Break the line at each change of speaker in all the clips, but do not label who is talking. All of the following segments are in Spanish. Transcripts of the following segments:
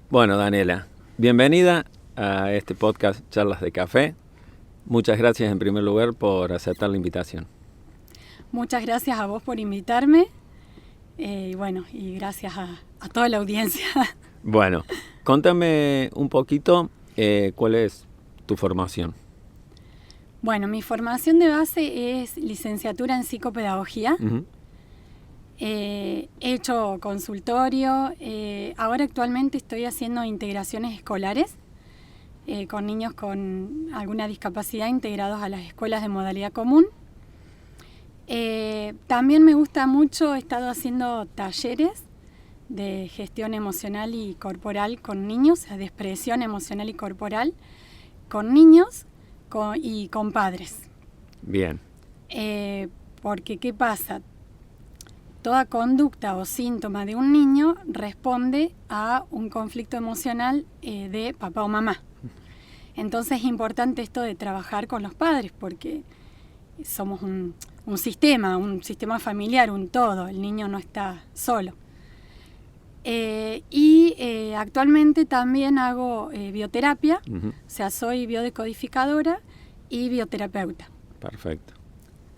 Bueno, Daniela, bienvenida a este podcast Charlas de Café. Muchas gracias en primer lugar por aceptar la invitación.
Muchas gracias a vos por invitarme y gracias a toda la audiencia.
Bueno, contame un poquito cuál es tu formación.
Bueno, mi formación de base es licenciatura en psicopedagogía.
Uh-huh.
He hecho consultorio, ahora actualmente estoy haciendo integraciones escolares con niños con alguna discapacidad integrados a las escuelas de modalidad común. También me gusta mucho, he estado haciendo talleres de gestión emocional y corporal con niños, de expresión emocional y corporal con niños y con padres.
Bien.
Porque ¿qué pasa? Toda conducta o síntoma de un niño responde a un conflicto emocional de papá o mamá. Entonces es importante esto de trabajar con los padres porque somos un sistema familiar, un todo. El niño no está solo. Actualmente también hago bioterapia,
Uh-huh.
o sea, soy biodescodificadora y bioterapeuta.
Perfecto.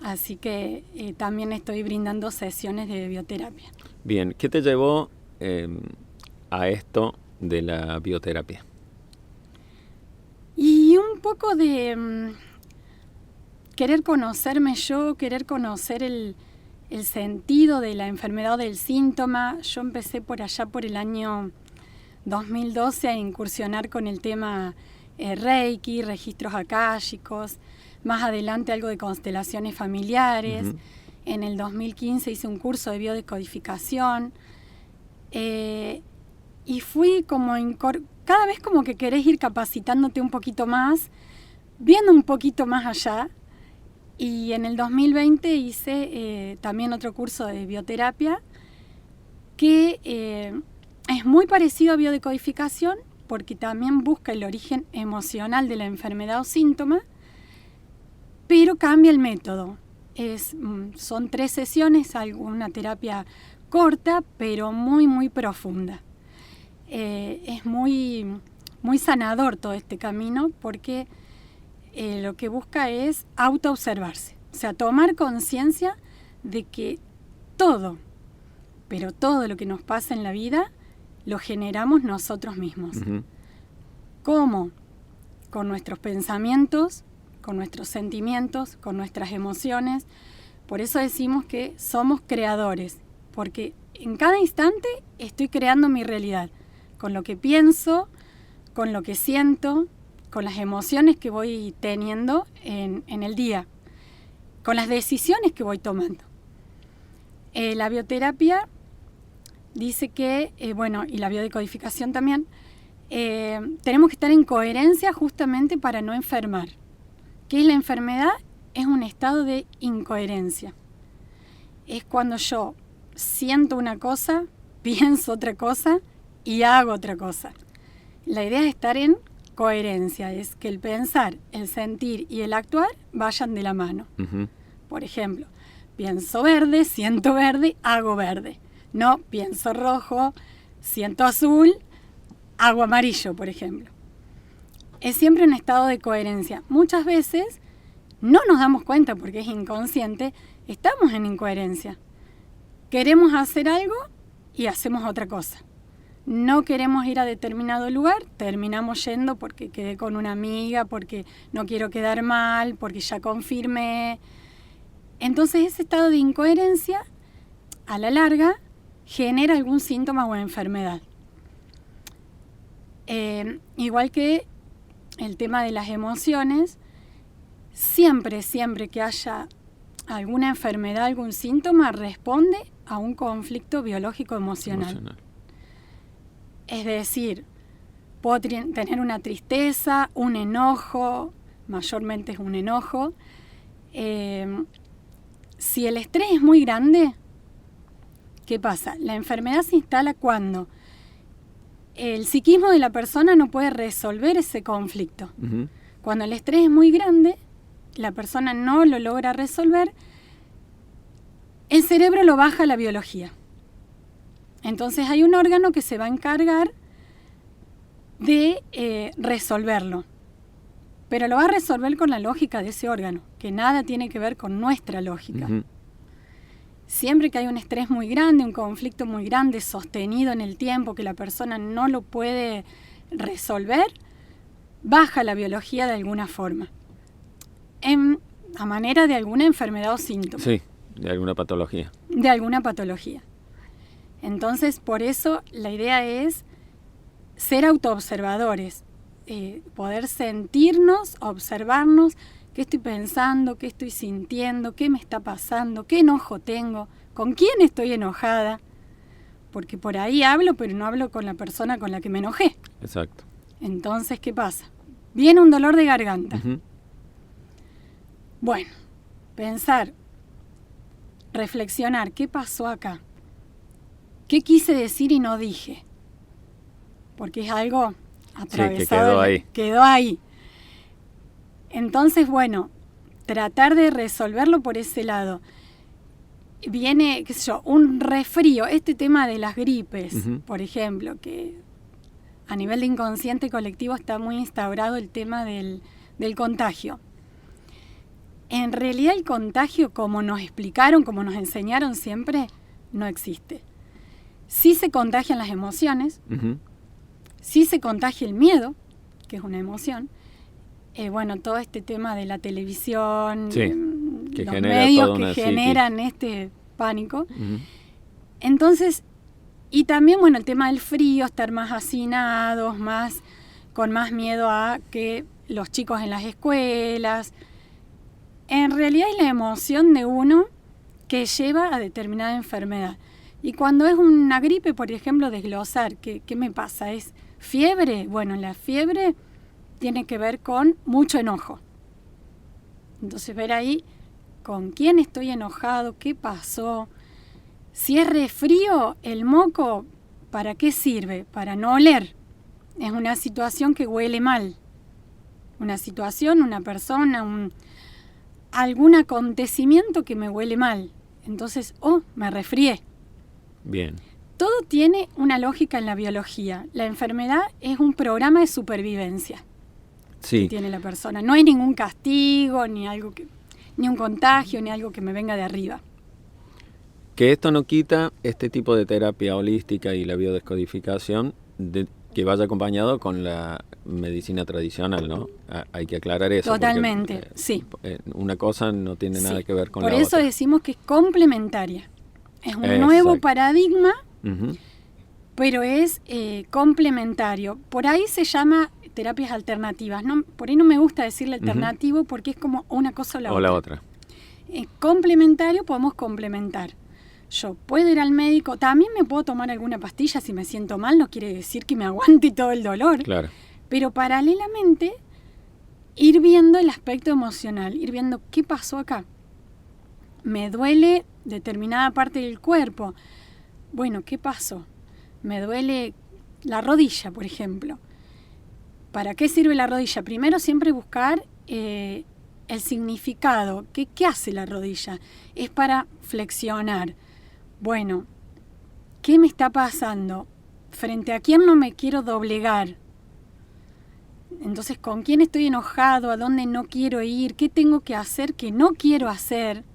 Así que también estoy brindando sesiones de bioterapia.
Bien, ¿qué te llevó a esto de la bioterapia?
Y un poco de querer conocerme yo, querer conocer el sentido de la enfermedad o del síntoma. Yo empecé por allá por el año 2012 a incursionar con el tema Reiki, registros akáshicos, más adelante algo de constelaciones familiares. Uh-huh. En el 2015 hice un curso de biodescodificación y fui como cada vez como que querés ir capacitándote un poquito más, viendo un poquito más allá. Y en el 2020 hice también otro curso de bioterapia que es muy parecido a biodecodificación porque también busca el origen emocional de la enfermedad o síntoma, pero cambia el método. Son 3 sesiones, una terapia corta, pero muy, muy profunda. Es muy, muy sanador todo este camino porque lo que busca es autoobservarse, o sea, tomar conciencia de que todo, pero todo lo que nos pasa en la vida lo generamos nosotros mismos.
Uh-huh.
¿Cómo? Con nuestros pensamientos, con nuestros sentimientos, con nuestras emociones. Por eso decimos que somos creadores, porque en cada instante estoy creando mi realidad, con lo que pienso, con lo que siento, con las emociones que voy teniendo en el día, con las decisiones que voy tomando. La bioterapia dice que, y la biodecodificación también, tenemos que estar en coherencia justamente para no enfermar. ¿Qué es la enfermedad? Es un estado de incoherencia. Es cuando yo siento una cosa, pienso otra cosa y hago otra cosa. La idea es estar en coherencia, es que el pensar, el sentir y el actuar vayan de la mano.
Uh-huh.
Por ejemplo, pienso verde, siento verde, hago verde. No, pienso rojo, siento azul, hago amarillo, por ejemplo. Es siempre un estado de coherencia. Muchas veces no nos damos cuenta porque es inconsciente, estamos en incoherencia. Queremos hacer algo y hacemos otra cosa. No queremos ir a determinado lugar, terminamos yendo porque quedé con una amiga, porque no quiero quedar mal, porque ya confirmé. Entonces ese estado de incoherencia, a la larga, genera algún síntoma o enfermedad. Igual que el tema de las emociones, siempre que haya alguna enfermedad, algún síntoma, responde a un conflicto biológico emocional. Es decir, puedo tener una tristeza, un enojo, mayormente es un enojo. Si el estrés es muy grande, ¿qué pasa? La enfermedad se instala cuando el psiquismo de la persona no puede resolver ese conflicto.
Uh-huh.
Cuando el estrés es muy grande, la persona no lo logra resolver, el cerebro lo baja a la biología. Entonces hay un órgano que se va a encargar de resolverlo. Pero lo va a resolver con la lógica de ese órgano, que nada tiene que ver con nuestra lógica.
Ujú.
Siempre que hay un estrés muy grande, un conflicto muy grande, sostenido en el tiempo, que la persona no lo puede resolver, baja la biología de alguna forma. A manera de alguna enfermedad o síntoma.
Sí, de alguna patología.
De alguna patología. Entonces, por eso la idea es ser autoobservadores, poder sentirnos, observarnos, qué estoy pensando, qué estoy sintiendo, qué me está pasando, qué enojo tengo, con quién estoy enojada, porque por ahí hablo, pero no hablo con la persona con la que me enojé.
Exacto.
Entonces, ¿qué pasa? Viene un dolor de garganta.
Ujú.
Bueno, pensar, reflexionar, ¿qué pasó acá? ¿Qué quise decir y no dije? Porque es algo atravesado.
Sí, que
quedó ahí. Entonces, bueno, tratar de resolverlo por ese lado. Viene, qué sé yo, un resfrío, este tema de las gripes,
Ujú.
por ejemplo, que a nivel de inconsciente colectivo está muy instaurado el tema del contagio. En realidad el contagio, como nos explicaron, como nos enseñaron siempre, no existe. Sí se contagian las emociones,
Ujú.
sí se contagia el miedo, que es una emoción. Bueno, todo este tema de la televisión,
Sí, que
los
genera
medios
toda
que
una
generan este pánico.
Ujú.
Entonces, y también, bueno, el tema del frío, estar más hacinados, con más miedo a que los chicos en las escuelas. En realidad es la emoción de uno que lleva a determinada enfermedad. Y cuando es una gripe, por ejemplo, desglosar, ¿qué me pasa? ¿Es fiebre? Bueno, la fiebre tiene que ver con mucho enojo. Entonces ver ahí con quién estoy enojado, qué pasó. Si es resfrío, el moco, ¿para qué sirve? Para no oler. Es una situación que huele mal. Una situación, una persona, algún acontecimiento que me huele mal. Entonces, me resfrié.
Bien.
Todo tiene una lógica en la biología. La enfermedad es un programa de supervivencia
Sí.
que tiene la persona. No hay ningún castigo, ni un contagio, ni algo que me venga de arriba.
Que esto no quita este tipo de terapia holística y la biodescodificación que vaya acompañado con la medicina tradicional, ¿no? Hay que aclarar eso.
Totalmente,
porque,
sí.
Una cosa no tiene nada que ver con la
otra. Por eso decimos que es complementaria. Es un nuevo paradigma,
uh-huh,
pero es complementario. Por ahí se llama terapias alternativas. No, por ahí no me gusta decirle alternativo, uh-huh, porque es como una cosa o la otra. Complementario, podemos complementar. Yo puedo ir al médico, también me puedo tomar alguna pastilla si me siento mal, no quiere decir que me aguante todo el dolor.
Claro.
Pero paralelamente, ir viendo el aspecto emocional, ir viendo qué pasó acá. Me duele determinada parte del cuerpo. Bueno, ¿qué pasó? Me duele la rodilla, por ejemplo. ¿Para qué sirve la rodilla? Primero siempre buscar el significado. ¿Qué hace la rodilla? Es para flexionar. Bueno, ¿qué me está pasando? ¿Frente a quién no me quiero doblegar? Entonces, ¿con quién estoy enojado? ¿A dónde no quiero ir? ¿Qué tengo que hacer que no quiero hacer?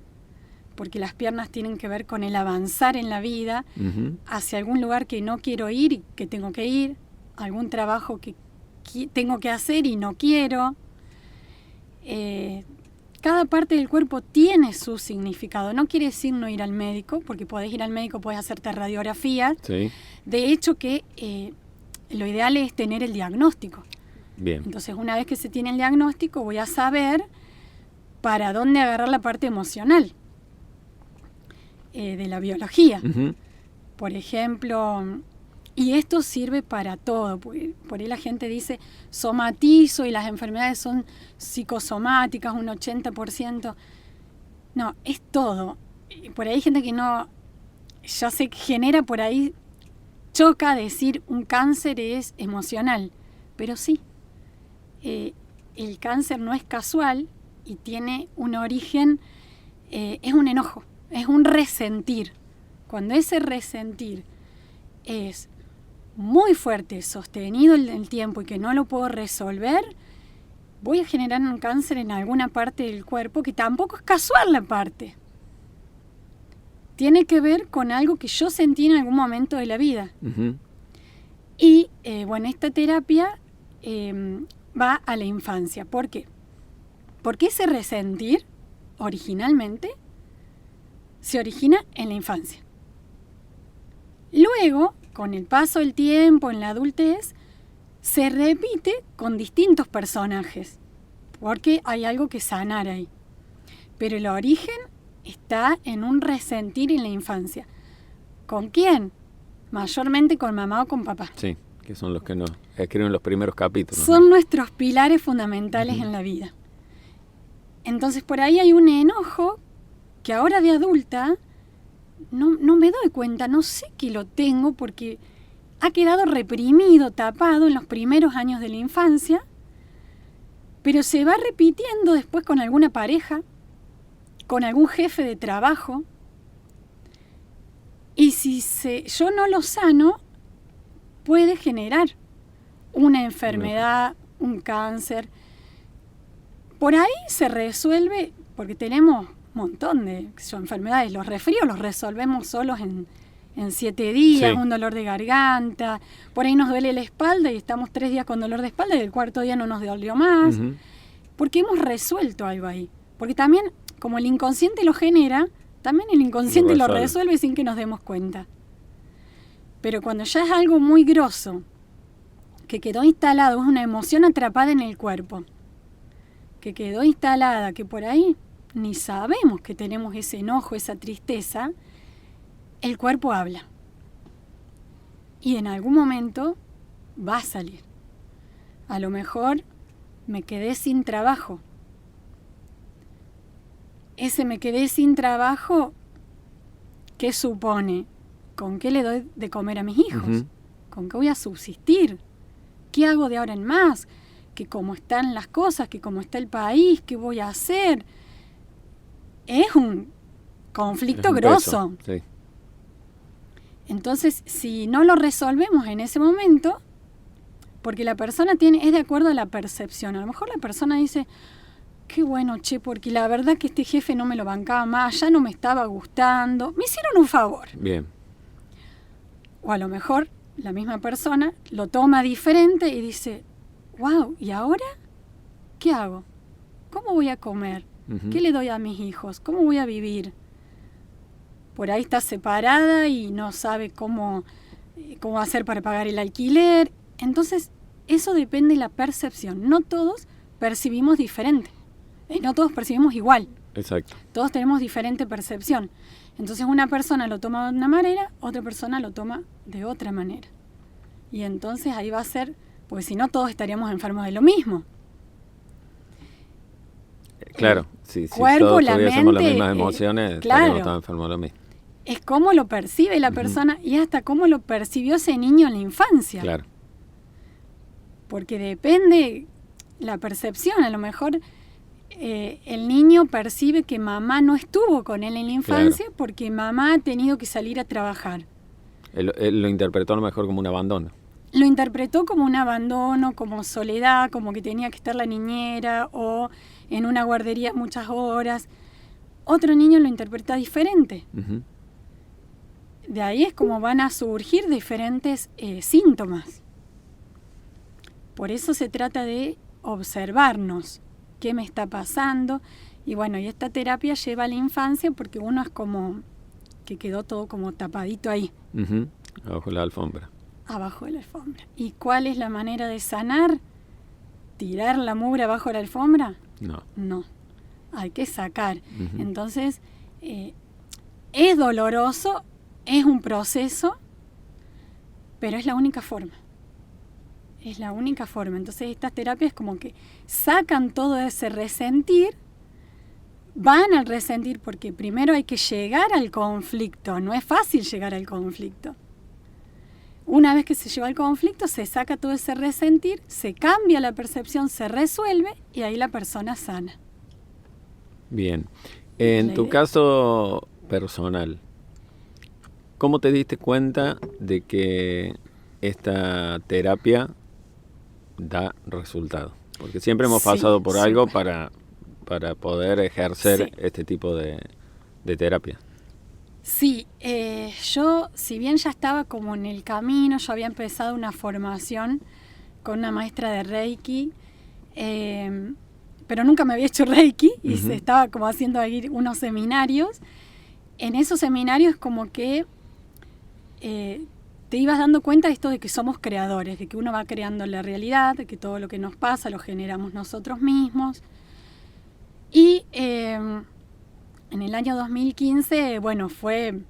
Porque las piernas tienen que ver con el avanzar en la vida, uh-huh, hacia algún lugar que no quiero ir y que tengo que ir, algún trabajo que tengo que hacer y no quiero. Cada parte del cuerpo tiene su significado. No quiere decir no ir al médico, porque podés ir al médico, podés hacerte radiografías.
Sí.
De hecho, que lo ideal es tener el diagnóstico.
Bien.
Entonces, una vez que se tiene el diagnóstico, voy a saber para dónde agarrar la parte emocional de la biología. Uh-huh. Por ejemplo, y esto sirve para todo. Por ahí la gente dice somatizo y las enfermedades son psicosomáticas, un 80%. No, es todo. Por ahí hay gente que no, ya se genera por ahí, choca decir un cáncer es emocional, pero sí, el cáncer no es casual y tiene un origen, es un enojo, es un resentir. Cuando ese resentir es muy fuerte, sostenido en el tiempo y que no lo puedo resolver, voy a generar un cáncer en alguna parte del cuerpo que tampoco es casual la parte. Tiene que ver con algo que yo sentí en algún momento de la vida.
Ujú.
Y bueno, esta terapia va a la infancia. ¿Por qué? Porque ese resentir originalmente se origina en la infancia. Luego, con el paso del tiempo, en la adultez, se repite con distintos personajes, porque hay algo que sanar ahí. Pero el origen está en un resentir en la infancia. ¿Con quién? Mayormente con mamá o con papá.
Sí, que son los que nos escriben los primeros capítulos.
Son nuestros pilares fundamentales en la vida. Entonces por ahí hay un enojo que ahora de adulta no me doy cuenta, no sé que lo tengo porque ha quedado reprimido, tapado en los primeros años de la infancia, pero se va repitiendo después con alguna pareja, con algún jefe de trabajo. Y si yo no lo sano, puede generar una enfermedad, un cáncer. Por ahí se resuelve, porque tenemos un montón de enfermedades. Los resfríos los resolvemos solos en 7 días,
Sí.
un dolor de garganta. Por ahí nos duele la espalda y estamos 3 días con dolor de espalda y el 4.º día no nos dolió más.
Ujú.
Porque hemos resuelto algo ahí. Porque también, como el inconsciente lo genera, también el inconsciente lo resuelve sin que nos demos cuenta. Pero cuando ya es algo muy grosso, que quedó instalado, es una emoción atrapada en el cuerpo, que quedó instalada, que por ahí ni sabemos que tenemos ese enojo, esa tristeza, el cuerpo habla. Y en algún momento va a salir. A lo mejor me quedé sin trabajo. Ese me quedé sin trabajo, ¿qué supone? ¿Con qué le doy de comer a mis hijos?
Ujú.
¿Con qué voy a subsistir? ¿Qué hago de ahora en más? ¿Que cómo están las cosas? ¿Que cómo está el país? ¿Qué voy a hacer? Es un conflicto
Es un
grosso.
peso, sí.
Entonces, si no lo resolvemos en ese momento, porque la persona es de acuerdo a la percepción. A lo mejor la persona dice, qué bueno, che, porque la verdad que este jefe no me lo bancaba más, ya no me estaba gustando, me hicieron un favor.
Bien.
O a lo mejor la misma persona lo toma diferente y dice, wow, ¿y ahora qué hago? ¿Cómo voy a comer?
Ujú.
¿Qué le doy a mis hijos? ¿Cómo voy a vivir? Por ahí está separada y no sabe cómo hacer para pagar el alquiler. Entonces, eso depende de la percepción. No todos percibimos diferente. No todos percibimos igual.
Exacto.
Todos tenemos diferente percepción. Entonces, una persona lo toma de una manera, otra persona lo toma de otra manera. Y entonces ahí va a ser, porque si no todos estaríamos enfermos de lo mismo.
Claro, si
cuerpo,
todos
la
tuviésemos las
mente,
mismas emociones,
claro.
estaríamos todos enfermos de lo mismo.
Es cómo lo percibe la persona y hasta cómo lo percibió ese niño en la infancia.
Claro.
Porque depende la percepción. A lo mejor el niño percibe que mamá no estuvo con él en la infancia porque mamá ha tenido que salir a trabajar.
Él lo interpretó a lo mejor como un abandono.
Lo interpretó como un abandono, como soledad, como que tenía que estar la niñera o en una guardería muchas horas. Otro niño lo interpreta diferente.
Ujú.
De ahí es como van a surgir diferentes síntomas. Por eso se trata de observarnos qué me está pasando. Y bueno, y esta terapia lleva a la infancia porque uno es como que quedó todo como tapadito ahí,
Ujú. Abajo de la alfombra.
abajo de la alfombra. ¿Y cuál es la manera de sanar? ¿Tirar la mugre abajo de la alfombra?
No.
No, hay que sacar.
Ujú.
Entonces, es doloroso, es un proceso, pero es la única forma. Es la única forma. Entonces estas terapias como que sacan todo ese resentir, van al resentir porque primero hay que llegar al conflicto, no es fácil llegar al conflicto. Una vez que se lleva al conflicto, se saca todo ese resentir, se cambia la percepción, se resuelve y ahí la persona sana.
Bien. En
La
tu
idea.
caso personal, ¿cómo te diste cuenta de que esta terapia da resultado. Porque siempre hemos
Sí,
pasado por algo
súper.
para poder ejercer
Sí.
este tipo de terapia.
Sí, yo, si bien ya estaba como en el camino, yo había empezado una formación con una maestra de Reiki, pero nunca me había hecho Reiki y se estaba como haciendo ahí unos seminarios. En esos seminarios como que te ibas dando cuenta de esto de que somos creadores, de que uno va creando la realidad, de que todo lo que nos pasa lo generamos nosotros mismos. Y en el año 2015, bueno, fue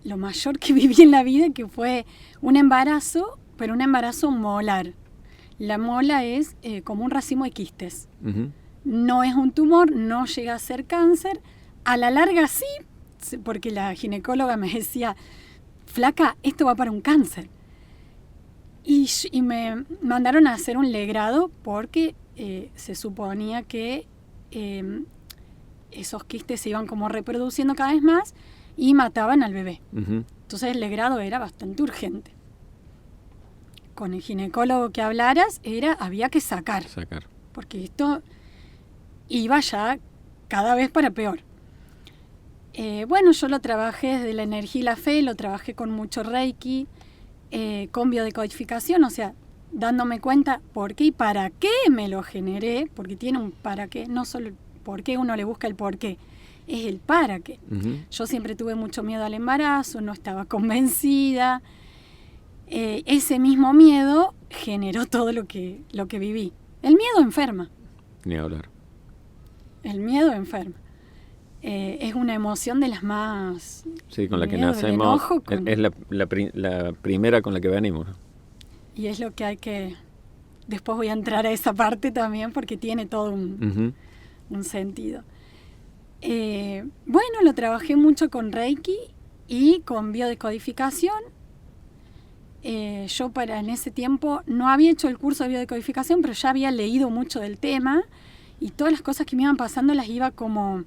lo mayor que viví en la vida, que fue un embarazo, pero un embarazo molar. La mola es como un racimo de quistes. No es un tumor, no llega a ser cáncer. A la larga sí, porque la ginecóloga me decía, flaca, esto va para un cáncer. Y me mandaron a hacer un legrado porque se suponía que esos quistes se iban como reproduciendo cada vez más y mataban al bebé. Entonces el legrado era bastante urgente. Con el ginecólogo que hablaras había que sacar. Porque esto iba ya cada vez para peor. Bueno, yo lo trabajé desde la energía y la fe, lo trabajé con mucho Reiki, con biodecodificación, o sea, dándome cuenta por qué y para qué me lo generé, porque tiene un para qué, no solo el por qué, uno le busca el por qué, es el para qué. Yo siempre tuve mucho miedo al embarazo, no estaba convencida. Ese mismo miedo generó todo lo que viví. El miedo enferma.
Ni hablar.
El miedo enferma. Es una emoción de las más...
Sí, con la que
miedo,
nacemos.
Enojo,
es la primera con la que venimos.
Y es lo que hay que... Después voy a entrar a esa parte también porque tiene todo un sentido. Bueno, lo trabajé mucho con Reiki y con biodecodificación. Yo en ese tiempo no había hecho el curso de biodecodificación, pero ya había leído mucho del tema y todas las cosas que me iban pasando las iba como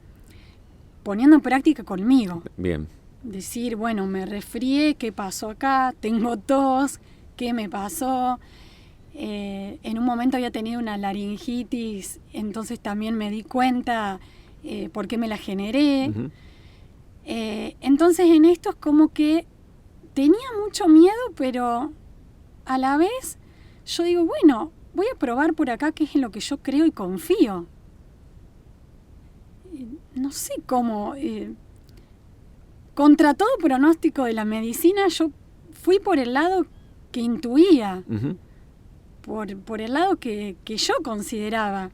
poniendo en práctica conmigo.
Bien.
Decir, bueno, me resfrié, ¿qué pasó acá? Tengo tos, ¿qué me pasó? En un momento había tenido una laringitis, entonces también me di cuenta por qué me la generé. Entonces en esto es como que tenía mucho miedo, pero a la vez yo digo, bueno, voy a probar por acá qué es en lo que yo creo y confío. No sé cómo, contra todo pronóstico de la medicina, yo fui por el lado que intuía, por el lado que yo consideraba.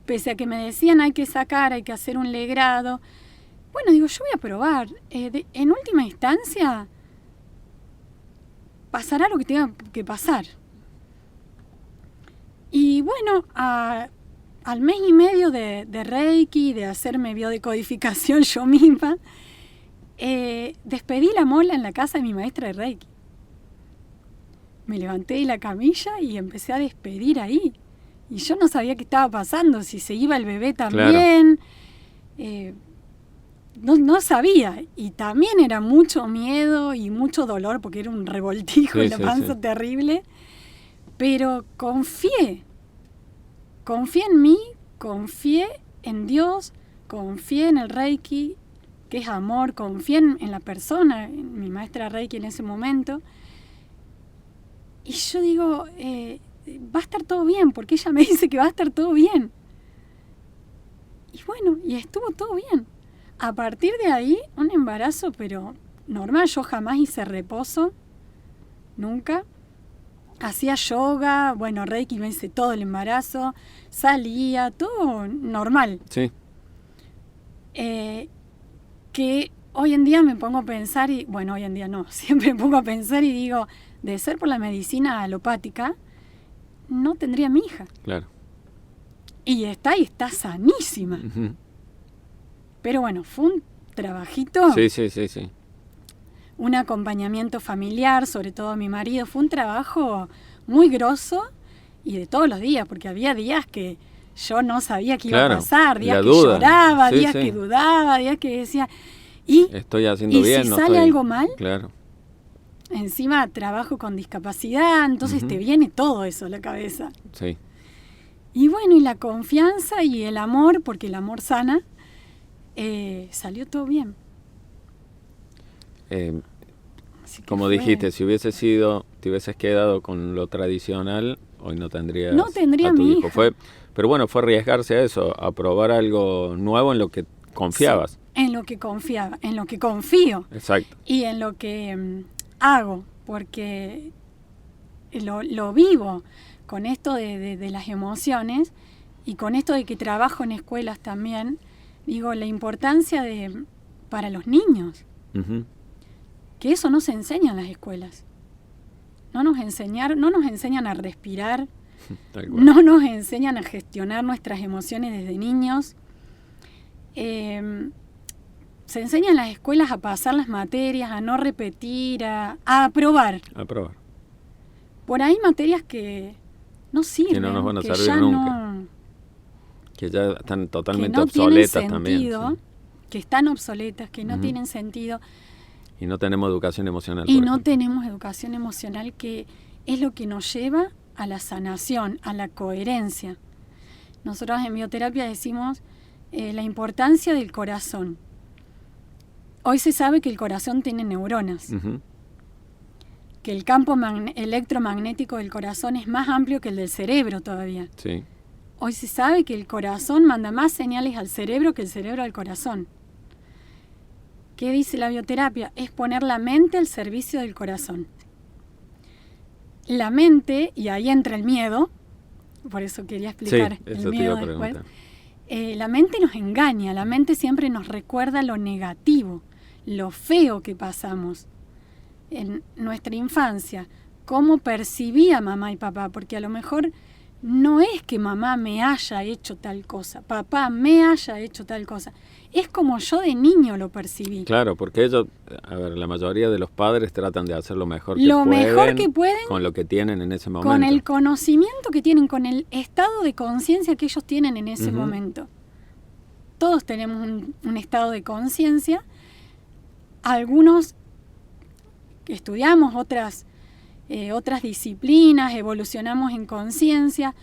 Pese a que me decían hay que sacar, hay que hacer un legrado. Bueno, digo, yo voy a probar. En última instancia, pasará lo que tenga que pasar. Y bueno, al mes y medio de Reiki, de hacerme biodecodificación yo misma, despedí la mola en la casa de mi maestra de Reiki. Me levanté de la camilla y empecé a despedir ahí. Y yo no sabía qué estaba pasando, si se iba el bebé también. Claro. No sabía. Y también era mucho miedo y mucho dolor, porque era un revoltijo en la panza terrible. Pero confié. Confié en mí, confié en Dios, confié en el Reiki, que es amor, confié en la persona, en mi maestra Reiki en ese momento. Y yo digo, va a estar todo bien, porque ella me dice que va a estar todo bien. Y bueno, y estuvo todo bien. A partir de ahí, un embarazo, pero normal, yo jamás hice reposo, nunca. Hacía yoga, bueno, Reiki me hice todo el embarazo, salía, todo normal.
Sí.
Que hoy en día me pongo a pensar, y bueno, hoy en día no, siempre me pongo a pensar y digo, de ser por la medicina alopática, no tendría a mi hija.
Claro.
Y está sanísima. Pero bueno, fue un trabajito.
Sí.
Un acompañamiento familiar, sobre todo a mi marido. Fue un trabajo muy grosso y de todos los días, porque había días que yo no sabía qué iba a pasar, días que lloraba, días que dudaba, días que decía, y
estoy haciendo bien,
si
no
sale
estoy...
algo mal,
claro.
encima trabajo con discapacidad, entonces te viene todo eso a la cabeza.
Sí.
Y bueno, y la confianza y el amor, porque el amor sana, salió todo bien.
Como dijiste, si te hubieses quedado con lo tradicional, hoy no tendrías
tendría
a tu
mi
hijo.
hija.
Pero bueno, fue arriesgarse a eso, a probar algo nuevo en lo que confiabas.
Sí, en lo que confiaba, en lo que confío.
Exacto.
Y en lo que hago, porque lo vivo con esto de las emociones y con esto de que trabajo en escuelas también. Digo, la importancia para los niños.
Uh-huh.
Que eso no se enseña en las escuelas. No nos enseñan a respirar, no nos enseñan a gestionar nuestras emociones desde niños. Se enseña en las escuelas a pasar las materias, a no repetir, a aprobar. Por ahí materias que no sirven,
que no nos van a servir
ya
nunca. Que ya están totalmente
que no
obsoletas
tienen sentido,
también. Sí.
Que están obsoletas, que no
Uh-huh.
tienen sentido.
Y no tenemos educación emocional.
Y no tenemos educación emocional, que es lo que nos lleva a la sanación, a la coherencia. Nosotros en bioterapia decimos la importancia del corazón. Hoy se sabe que el corazón tiene neuronas,
uh-huh.
que el campo electromagnético del corazón es más amplio que el del cerebro todavía.
Sí.
Hoy se sabe que el corazón manda más señales al cerebro que el cerebro al corazón. ¿Qué dice la bioterapia? Es poner la mente al servicio del corazón. La mente, y ahí entra el miedo, por eso quería explicar el miedo después. La mente nos engaña, la mente siempre nos recuerda lo negativo, lo feo que pasamos en nuestra infancia, cómo percibía mamá y papá, porque a lo mejor no es que mamá me haya hecho tal cosa, papá me haya hecho tal cosa, es como yo de niño lo percibí.
Claro, porque ellos, la mayoría de los padres tratan de hacer lo mejor que pueden con lo que tienen en ese momento.
Con el conocimiento que tienen, con el estado de conciencia que ellos tienen en ese
uh-huh.
momento. Todos tenemos un estado de conciencia, algunos estudiamos otras disciplinas, evolucionamos en conciencia,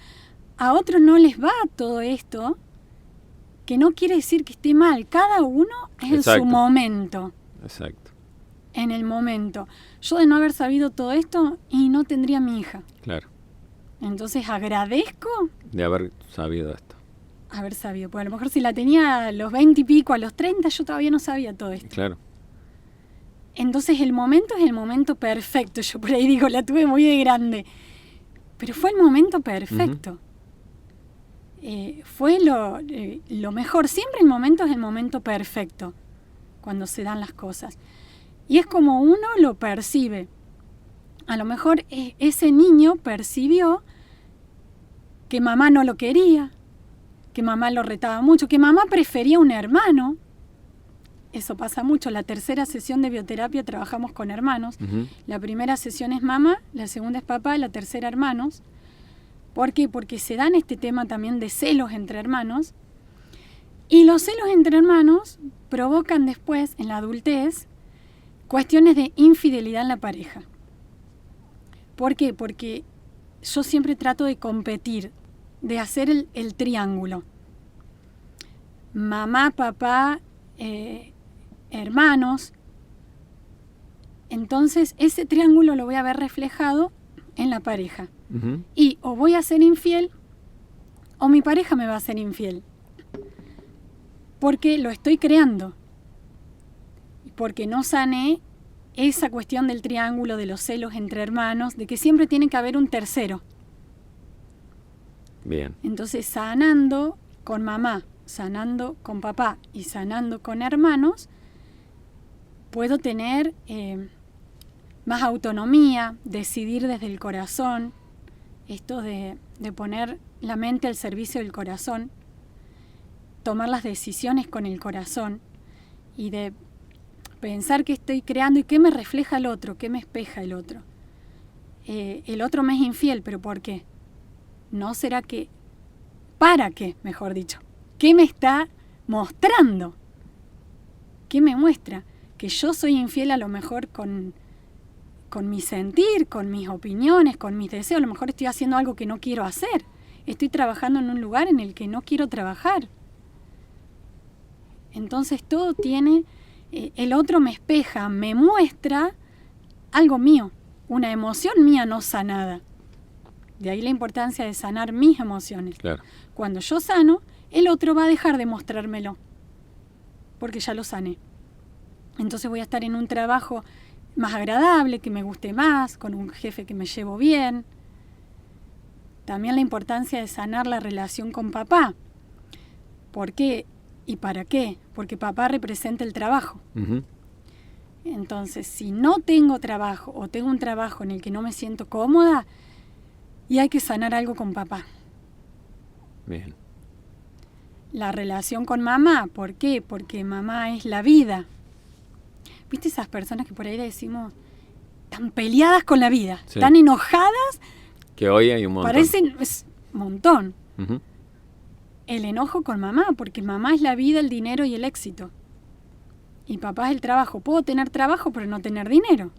a otros no les va todo esto, que no quiere decir que esté mal, cada uno es en su momento.
Exacto.
En el momento. Yo de no haber sabido todo esto y no tendría a mi hija.
Claro.
Entonces agradezco
de haber sabido esto.
Haber sabido, porque a lo mejor si la tenía a los 20 y pico, a los 30, yo todavía no sabía todo esto.
Claro.
Entonces el momento es el momento perfecto. Yo por ahí digo, la tuve muy de grande. Pero fue el momento perfecto. Uh-huh. Fue lo mejor. Siempre el momento es el momento perfecto, cuando se dan las cosas. Y es como uno lo percibe. A lo mejor ese niño percibió que mamá no lo quería, que mamá lo retaba mucho, que mamá prefería un hermano. Eso pasa mucho. La tercera sesión de bioterapia trabajamos con hermanos. Uh-huh. La primera sesión es mamá, la segunda es papá, la tercera hermanos. ¿Por qué? Porque se dan este tema también de celos entre hermanos. Y los celos entre hermanos provocan después, en la adultez, cuestiones de infidelidad en la pareja. ¿Por qué? Porque yo siempre trato de competir, de hacer el triángulo. Mamá, papá, hermanos. Entonces ese triángulo lo voy a ver reflejado en la pareja. Uh-huh. Y o voy a ser infiel o mi pareja me va a ser infiel. Porque lo estoy creando. Porque no sané esa cuestión del triángulo, de los celos entre hermanos, de que siempre tiene que haber un tercero.
Bien.
Entonces, sanando con mamá, sanando con papá y sanando con hermanos, puedo tener más autonomía, decidir desde el corazón, esto de poner la mente al servicio del corazón, tomar las decisiones con el corazón y de pensar qué estoy creando y qué me refleja el otro, qué me espeja el otro. El otro me es infiel, ¿pero por qué? ¿No será que? ¿Para qué, mejor dicho? ¿Qué me está mostrando? ¿Qué me muestra? Que yo soy infiel a lo mejor con con mi sentir, con mis opiniones, con mis deseos. A lo mejor estoy haciendo algo que no quiero hacer. Estoy trabajando en un lugar en el que no quiero trabajar. Entonces todo tiene, el otro me espeja, me muestra algo mío, una emoción mía no sanada. De ahí la importancia de sanar mis emociones.
Claro.
Cuando yo sano, el otro va a dejar de mostrármelo, porque ya lo sané. Entonces voy a estar en un trabajo más agradable, que me guste más, con un jefe que me llevo bien. También la importancia de sanar la relación con papá. ¿Por qué y para qué? Porque papá representa el trabajo.
Uh-huh.
Entonces, si no tengo trabajo o tengo un trabajo en el que no me siento cómoda, y hay que sanar algo con papá.
Bien.
La relación con mamá, ¿por qué? Porque mamá es la vida. ¿Viste esas personas que por ahí decimos tan peleadas con la vida,
sí,
tan enojadas?
Que hoy hay un montón.
Parecen un montón.
Uh-huh.
El enojo con mamá, porque mamá es la vida, el dinero y el éxito. Y papá es el trabajo. Puedo tener trabajo, pero no tener dinero.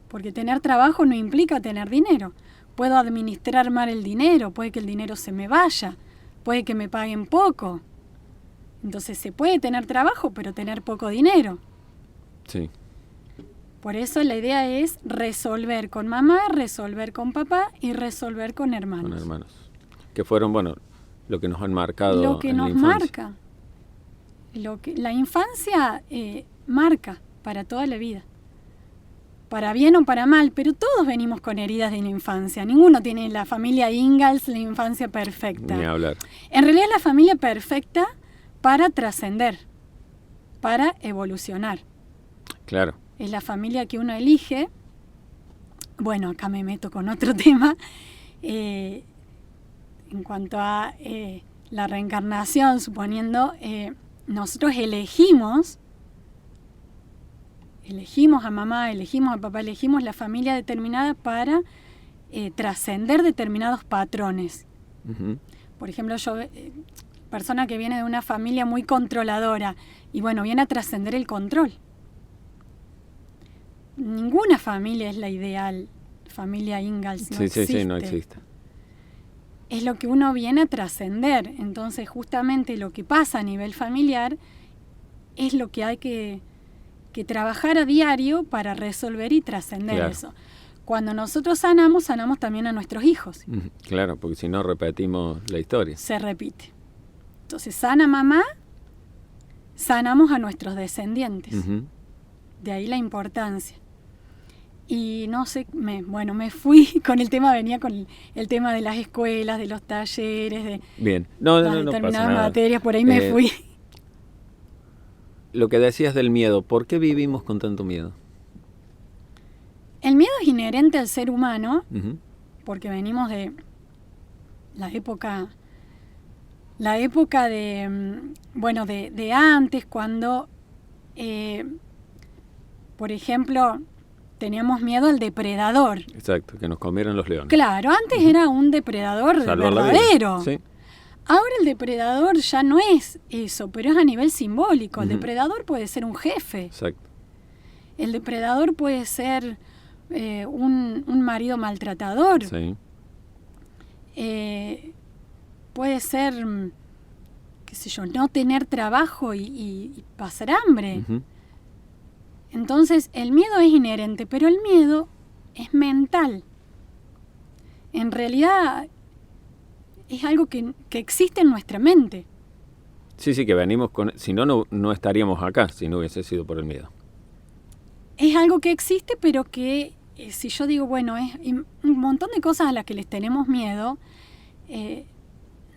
Porque tener trabajo no implica tener dinero. Puedo administrar mal el dinero, puede que el dinero se me vaya, puede que me paguen poco. Entonces se puede tener trabajo, pero tener poco dinero.
Sí.
Por eso la idea es resolver con mamá, resolver con papá y resolver con hermanos.
Con hermanos. Que fueron, bueno, lo que nos han marcado.
Lo que
en
nos
la infancia.
marca. La infancia marca para toda la vida. Para bien o para mal, pero todos venimos con heridas de la infancia. Ninguno tiene la familia Ingalls, la infancia perfecta.
Ni hablar.
En realidad es la familia perfecta para trascender, para evolucionar.
Claro.
Es la familia que uno elige. Bueno, acá me meto con otro tema. En cuanto a la reencarnación, suponiendo, nosotros elegimos a mamá, elegimos a papá, elegimos la familia determinada para trascender determinados patrones.
Uh-huh.
Por ejemplo, yo, persona que viene de una familia muy controladora, y bueno, viene a trascender el control. Ninguna familia es la ideal, familia Ingalls no existe.
Sí, no existe.
Es lo que uno viene a trascender. Entonces, justamente lo que pasa a nivel familiar es lo que hay que trabajar a diario para resolver y trascender eso. Cuando nosotros sanamos también a nuestros hijos.
Claro, porque si no repetimos la historia.
Se repite. Entonces, sana mamá, sanamos a nuestros descendientes.
Uh-huh.
De ahí la importancia. Y no sé, me fui con el tema, venía con el tema de las escuelas, de los talleres, de
Bien.
las
No
determinadas
pasa nada.
materias, por ahí me fui.
Lo que decías del miedo, ¿por qué vivimos con tanto miedo?
El miedo es inherente al ser humano,
Uh-huh.
porque venimos de la época de antes, cuando, por ejemplo, teníamos miedo al depredador.
Exacto, que nos comieran los leones.
Claro, antes era un depredador
Salvar la vida.
verdadero.
Sí.
Ahora el depredador ya no es eso, pero es a nivel simbólico. El
Ujú.
depredador puede ser un jefe.
Exacto.
El depredador puede ser un marido maltratador.
Sí.
Puede ser, qué sé yo, no tener trabajo y pasar hambre.
Uh-huh.
Entonces, el miedo es inherente, pero el miedo es mental. En realidad, es algo que existe en nuestra mente.
Sí, que venimos con... Si no estaríamos acá si no hubiese sido por el miedo.
Es algo que existe, pero que, si yo digo, bueno, es un montón de cosas a las que les tenemos miedo,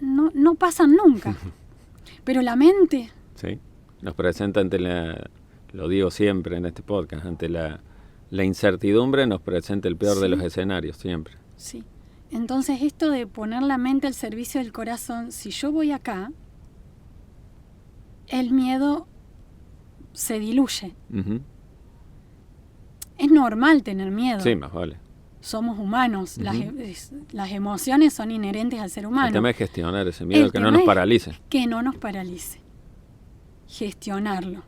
no pasan nunca. Pero la mente...
Sí. Nos presenta ante la... Lo digo siempre en este podcast, ante la incertidumbre nos presenta el peor de los escenarios, siempre.
Sí. Entonces, esto de poner la mente al servicio del corazón, si yo voy acá, el miedo se diluye.
Uh-huh.
Es normal tener miedo.
Sí, más vale.
Somos humanos.
Uh-huh.
Las emociones son inherentes al ser humano.
El tema es gestionar ese miedo, que no nos paralice.
Que no nos paralice. Gestionarlo.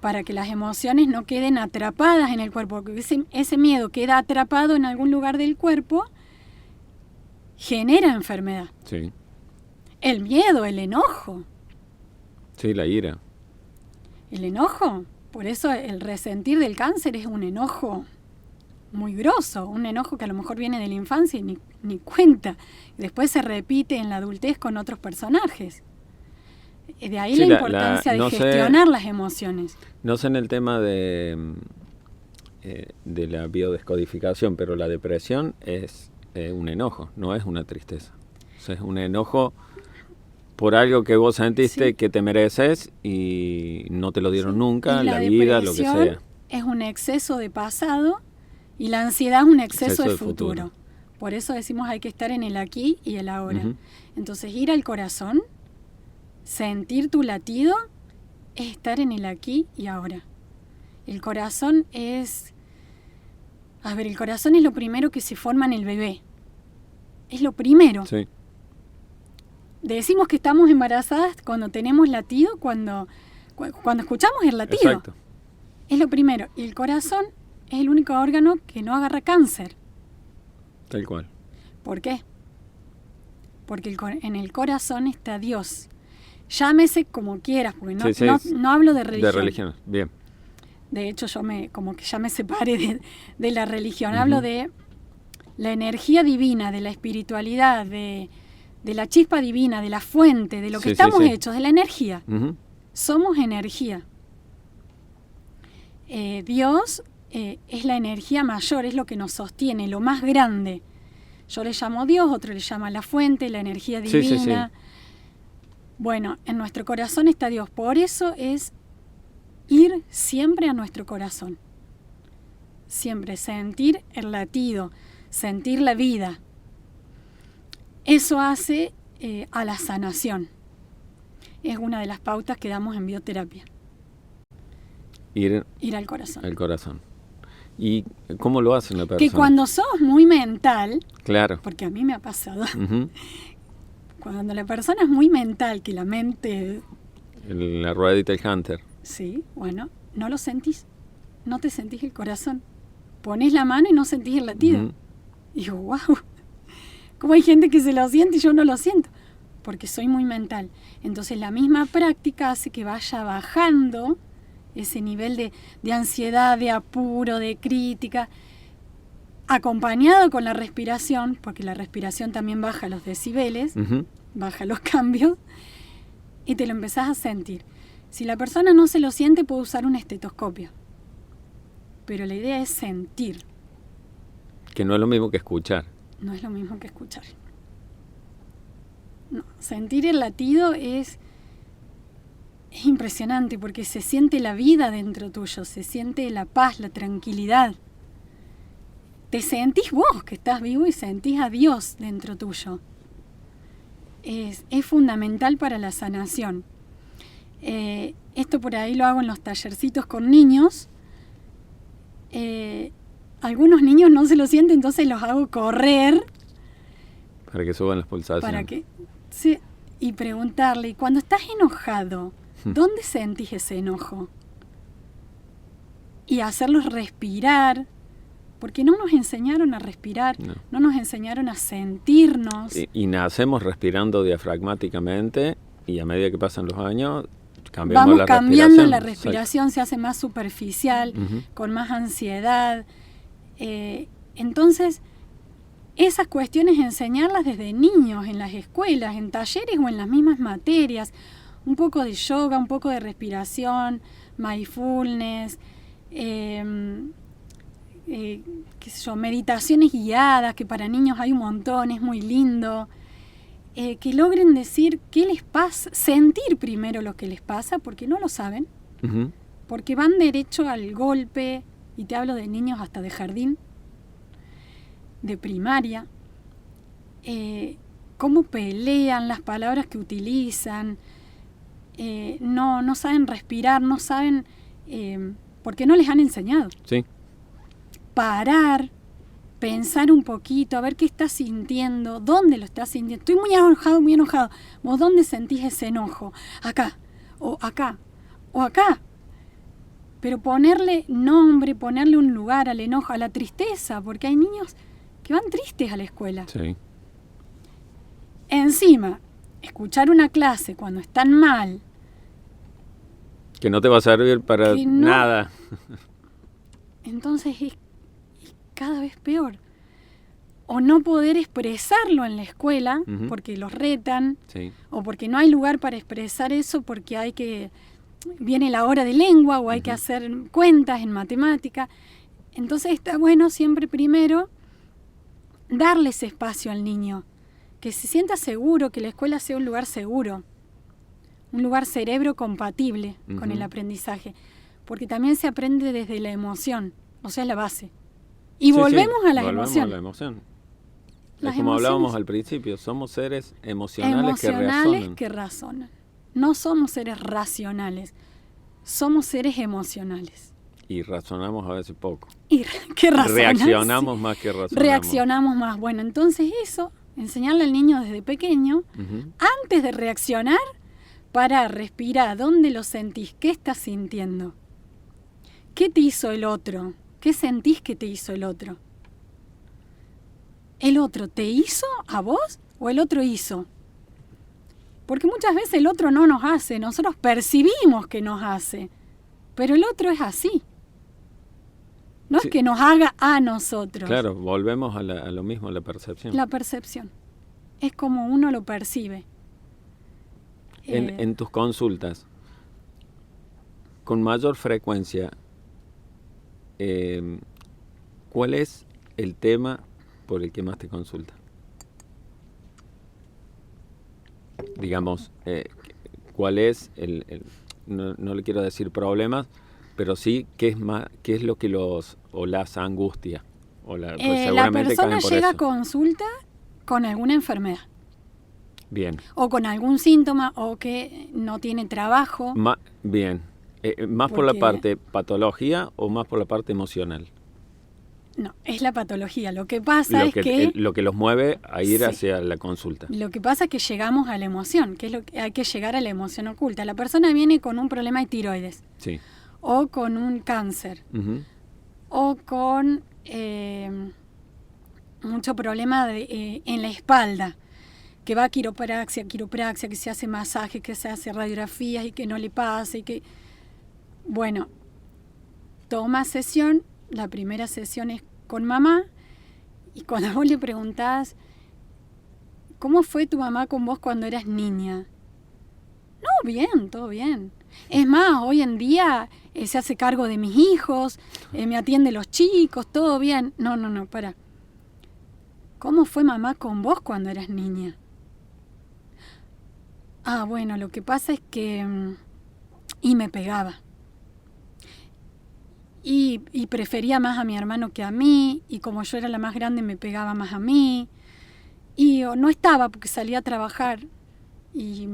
para que las emociones no queden atrapadas en el cuerpo, porque ese miedo queda atrapado en algún lugar del cuerpo, genera enfermedad.
Sí.
El miedo, el enojo.
Sí, la ira.
El enojo, por eso el resentir del cáncer es un enojo muy grosso, un enojo que a lo mejor viene de la infancia y ni cuenta. Después se repite en la adultez con otros personajes. De ahí
Sí,
la importancia de gestionar las emociones.
No sé en el tema de la biodescodificación, pero la depresión es un enojo, no es una tristeza. O sea, es un enojo por algo que vos sentiste sí. que te mereces y no te lo dieron sí. nunca, la vida, lo que sea.
Es un exceso de pasado y la ansiedad es un exceso de futuro. Por eso decimos hay que estar en el aquí y el ahora. Uh-huh. Entonces ir al corazón, sentir tu latido, es estar en el aquí y ahora. El corazón es... el corazón es lo primero que se forma en el bebé. Es lo primero.
Sí.
Decimos que estamos embarazadas cuando tenemos latido, cuando escuchamos el latido.
Exacto. Es
lo primero. Y el corazón es el único órgano que no agarra cáncer.
Tal cual.
¿Por qué? Porque en el corazón está Dios. Llámese como quieras, porque no hablo de religión.
De religión, bien.
De hecho, como que ya me separé de la religión. Uh-huh. Hablo de la energía divina, de la espiritualidad, de la chispa divina, de la fuente, de lo que estamos hechos, de la energía. Uh-huh. Somos energía. Dios es la energía mayor, es lo que nos sostiene, lo más grande. Yo le llamo Dios, otro le llama la fuente, la energía divina. Sí. Bueno, en nuestro corazón está Dios. Por eso es ir siempre a nuestro corazón. Siempre sentir el latido, sentir la vida. Eso hace a la sanación. Es una de las pautas que damos en bioterapia.
Ir
al corazón.
Al corazón. ¿Y cómo lo hace una persona?
Que cuando sos muy mental,
claro,
porque a mí me ha pasado,
uh-huh.
Cuando la persona es muy mental, que la mente...
La ruedita del Hunter.
Sí, bueno, no lo sentís. No te sentís el corazón. Ponés la mano y no sentís el latido. Uh-huh. Y digo, wow, ¿cómo hay gente que se lo siente y yo no lo siento? Porque soy muy mental. Entonces la misma práctica hace que vaya bajando ese nivel de ansiedad, de apuro, de crítica, acompañado con la respiración, porque la respiración también baja los decibeles, uh-huh. baja los cambios, y te lo empezás a sentir. Si la persona no se lo siente, puede usar un estetoscopio. Pero la idea es sentir.
Que no es lo mismo que escuchar.
No es lo mismo que escuchar. No, sentir el latido es impresionante porque se siente la vida dentro tuyo, se siente la paz, la tranquilidad. Te sentís vos que estás vivo y sentís a Dios dentro tuyo. Es fundamental para la sanación. Esto por ahí lo hago en los tallercitos con niños. Algunos niños no se lo sienten, entonces los hago correr.
Para que suban las pulsaciones.
Sí, y preguntarle, ¿y cuando estás enojado, dónde sentís ese enojo? Y hacerlos respirar, porque no nos enseñaron a respirar, no nos enseñaron a sentirnos.
Y nacemos respirando diafragmáticamente y a medida que pasan los años cambiamos
vamos cambiando la respiración, se hace más superficial, uh-huh. con más ansiedad. Entonces, esas cuestiones enseñarlas desde niños, en las escuelas, en talleres o en las mismas materias. Un poco de yoga, un poco de respiración, mindfulness, meditaciones guiadas, que para niños hay un montón, es muy lindo. Que logren decir qué les pasa, sentir primero lo que les pasa, porque no lo saben, uh-huh. porque van derecho al golpe, y te hablo de niños hasta de jardín, de primaria, cómo pelean, las palabras que utilizan, no saben respirar, no saben, porque no les han enseñado.
Sí.
Parar, pensar un poquito, a ver qué estás sintiendo, dónde lo estás sintiendo. Estoy muy enojado, muy enojado. ¿Vos dónde sentís ese enojo? Acá, o acá, o acá. pero ponerle nombre, ponerle un lugar al enojo, a la tristeza, porque hay niños que van tristes a la escuela.
Sí.
Encima, escuchar una clase cuando están mal,
Que no te va a servir para
que no-
nada.
entonces es cada vez peor. O no poder expresarlo en la escuela,
Ujú.
porque los retan,
Sí.
o porque no hay lugar para expresar eso, porque viene la hora de lengua, o hay que hacer cuentas en matemática. Entonces está bueno siempre primero darle ese espacio al niño, que se sienta seguro, que la escuela sea un lugar seguro, un lugar cerebro compatible con
Ujú.
el aprendizaje, porque también se aprende desde la emoción, o sea, es la base. Y
Sí,
volvemos
sí,
a las
volvemos
emociones.
a la emoción.
Las
Es como hablábamos
emociones
al principio, somos seres emocionales
que razonan. No somos seres racionales, somos seres emocionales.
y razonamos a veces poco.
Y que razonan,
Reaccionamos
sí.
más que razonamos.
Reaccionamos más. Bueno, entonces eso, enseñarle al niño desde pequeño,
Ujú.
antes de reaccionar, para respirar, ¿dónde lo sentís? ¿Qué estás sintiendo? ¿Qué te hizo el otro? ¿Qué sentís que te hizo el otro? ¿El otro te hizo a vos o el otro hizo? Porque muchas veces el otro no nos hace, nosotros percibimos que nos hace, pero el otro es así. No
Sí.
es que nos haga a nosotros.
Claro, volvemos a lo mismo, a la percepción.
La percepción. Es como uno lo percibe.
En tus consultas, con mayor frecuencia, ¿cuál es el tema por el que más te consulta? Digamos, ¿cuál es no le quiero decir problemas, pero sí qué es lo que las angustia? Pues
la
seguramente
persona
caen por
llega a
eso.
consulta con alguna enfermedad,
Bien.
o con algún síntoma, o que no tiene trabajo.
Bien. ¿Más por la
Porque-
parte patología o más por la parte emocional?
No, es la patología. Lo que pasa es que
Lo que los mueve a ir
Sí.
hacia la consulta.
lo que pasa es que llegamos a la emoción, que es lo que hay que llegar a la emoción oculta. La persona viene con un problema de tiroides,
Sí.
o con un cáncer,
Ujú.
o con mucho problema en la espalda, que va a quiropraxia, que se hace masaje, que se hace radiografías y que no le pasa, y que... Bueno, toma sesión, la primera sesión es con mamá, y cuando vos le preguntás, ¿cómo fue tu mamá con vos cuando eras niña? No, bien, todo bien. Es más, hoy en día se hace cargo de mis hijos, me atiende los chicos, todo bien. No, para. ¿Cómo fue mamá con vos cuando eras niña? Ah, bueno, lo que pasa es que... y me pegaba. Y prefería más a mi hermano que a mí, y como yo era la más grande me pegaba más a mí. Y no estaba porque salía a trabajar, y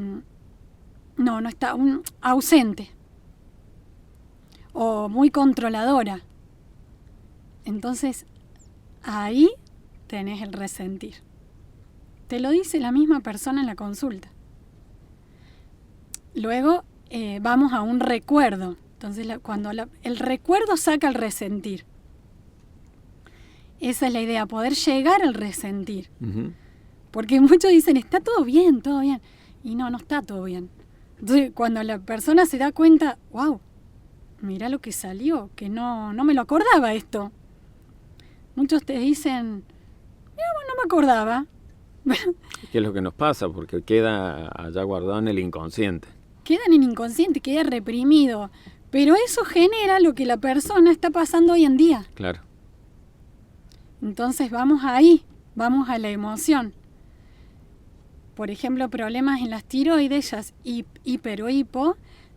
no estaba, ausente, o muy controladora. Entonces, ahí tenés el resentir. Te lo dice la misma persona en la consulta. Luego vamos a un recuerdo. Entonces, cuando el recuerdo saca el resentir. Esa es la idea, poder llegar al resentir.
Ujú.
Porque muchos dicen, está todo bien, todo bien. Y no está todo bien. Entonces, cuando la persona se da cuenta, wow, mira lo que salió, que no me lo acordaba esto. Muchos te dicen, mira, no me acordaba.
¿Qué es lo que nos pasa? Porque queda allá guardado en el inconsciente.
Queda en el inconsciente, queda reprimido. Pero eso genera lo que la persona está pasando hoy en día.
Claro.
Entonces vamos ahí, vamos a la emoción. Por ejemplo, problemas en las tiroides, ya es hiper o hipo,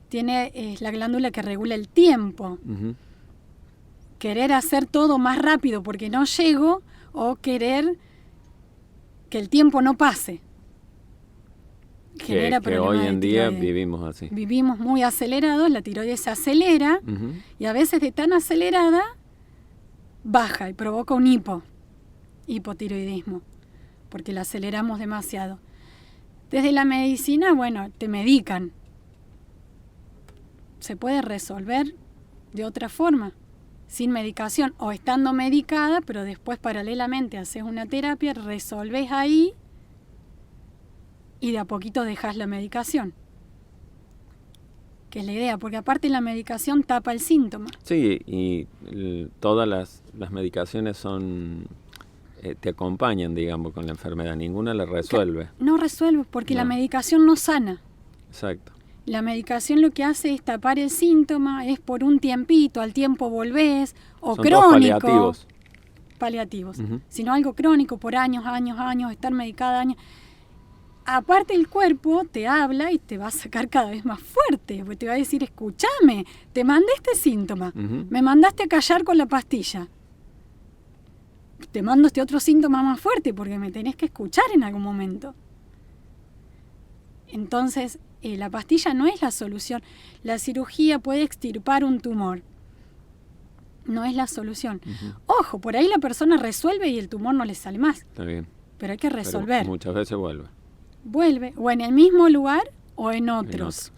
tiene la glándula que regula el tiempo.
Ujú.
Querer hacer todo más rápido porque no llego, o querer que el tiempo no pase. Genera
Que
problemas
hoy
de
en día
tiroides.
vivimos así.
Vivimos muy acelerados, la tiroides se acelera,
Ujú.
y a veces de tan acelerada baja y provoca un hipotiroidismo, porque la aceleramos demasiado. Desde la medicina, bueno, te medican. Se puede resolver de otra forma, sin medicación o estando medicada, pero después paralelamente haces una terapia, resolves ahí y de a poquito dejas la medicación. Que es la idea, porque aparte la medicación tapa el síntoma.
Sí, y todas las medicaciones son te acompañan, digamos, con la enfermedad. Ninguna la resuelve.
No resuelve, porque la medicación no sana.
Exacto.
La medicación lo que hace es tapar el síntoma, es por un tiempito, al tiempo volvés, o
son
crónico.
Todos
paliativos.
Uh-huh.
Sino algo crónico, por años, estar medicada años. Aparte el cuerpo te habla y te va a sacar cada vez más fuerte, porque te va a decir, escúchame, te mandé este síntoma,
Uh-huh.
me mandaste a callar con la pastilla, te mando este otro síntoma más fuerte porque me tenés que escuchar en algún momento. Entonces, la pastilla no es la solución. La cirugía puede extirpar un tumor, no es la solución.
Uh-huh.
Ojo, por ahí la persona resuelve y el tumor no le sale más.
Está bien.
Pero hay que resolver.
Pero muchas veces
vuelve, o en el mismo lugar o en otros.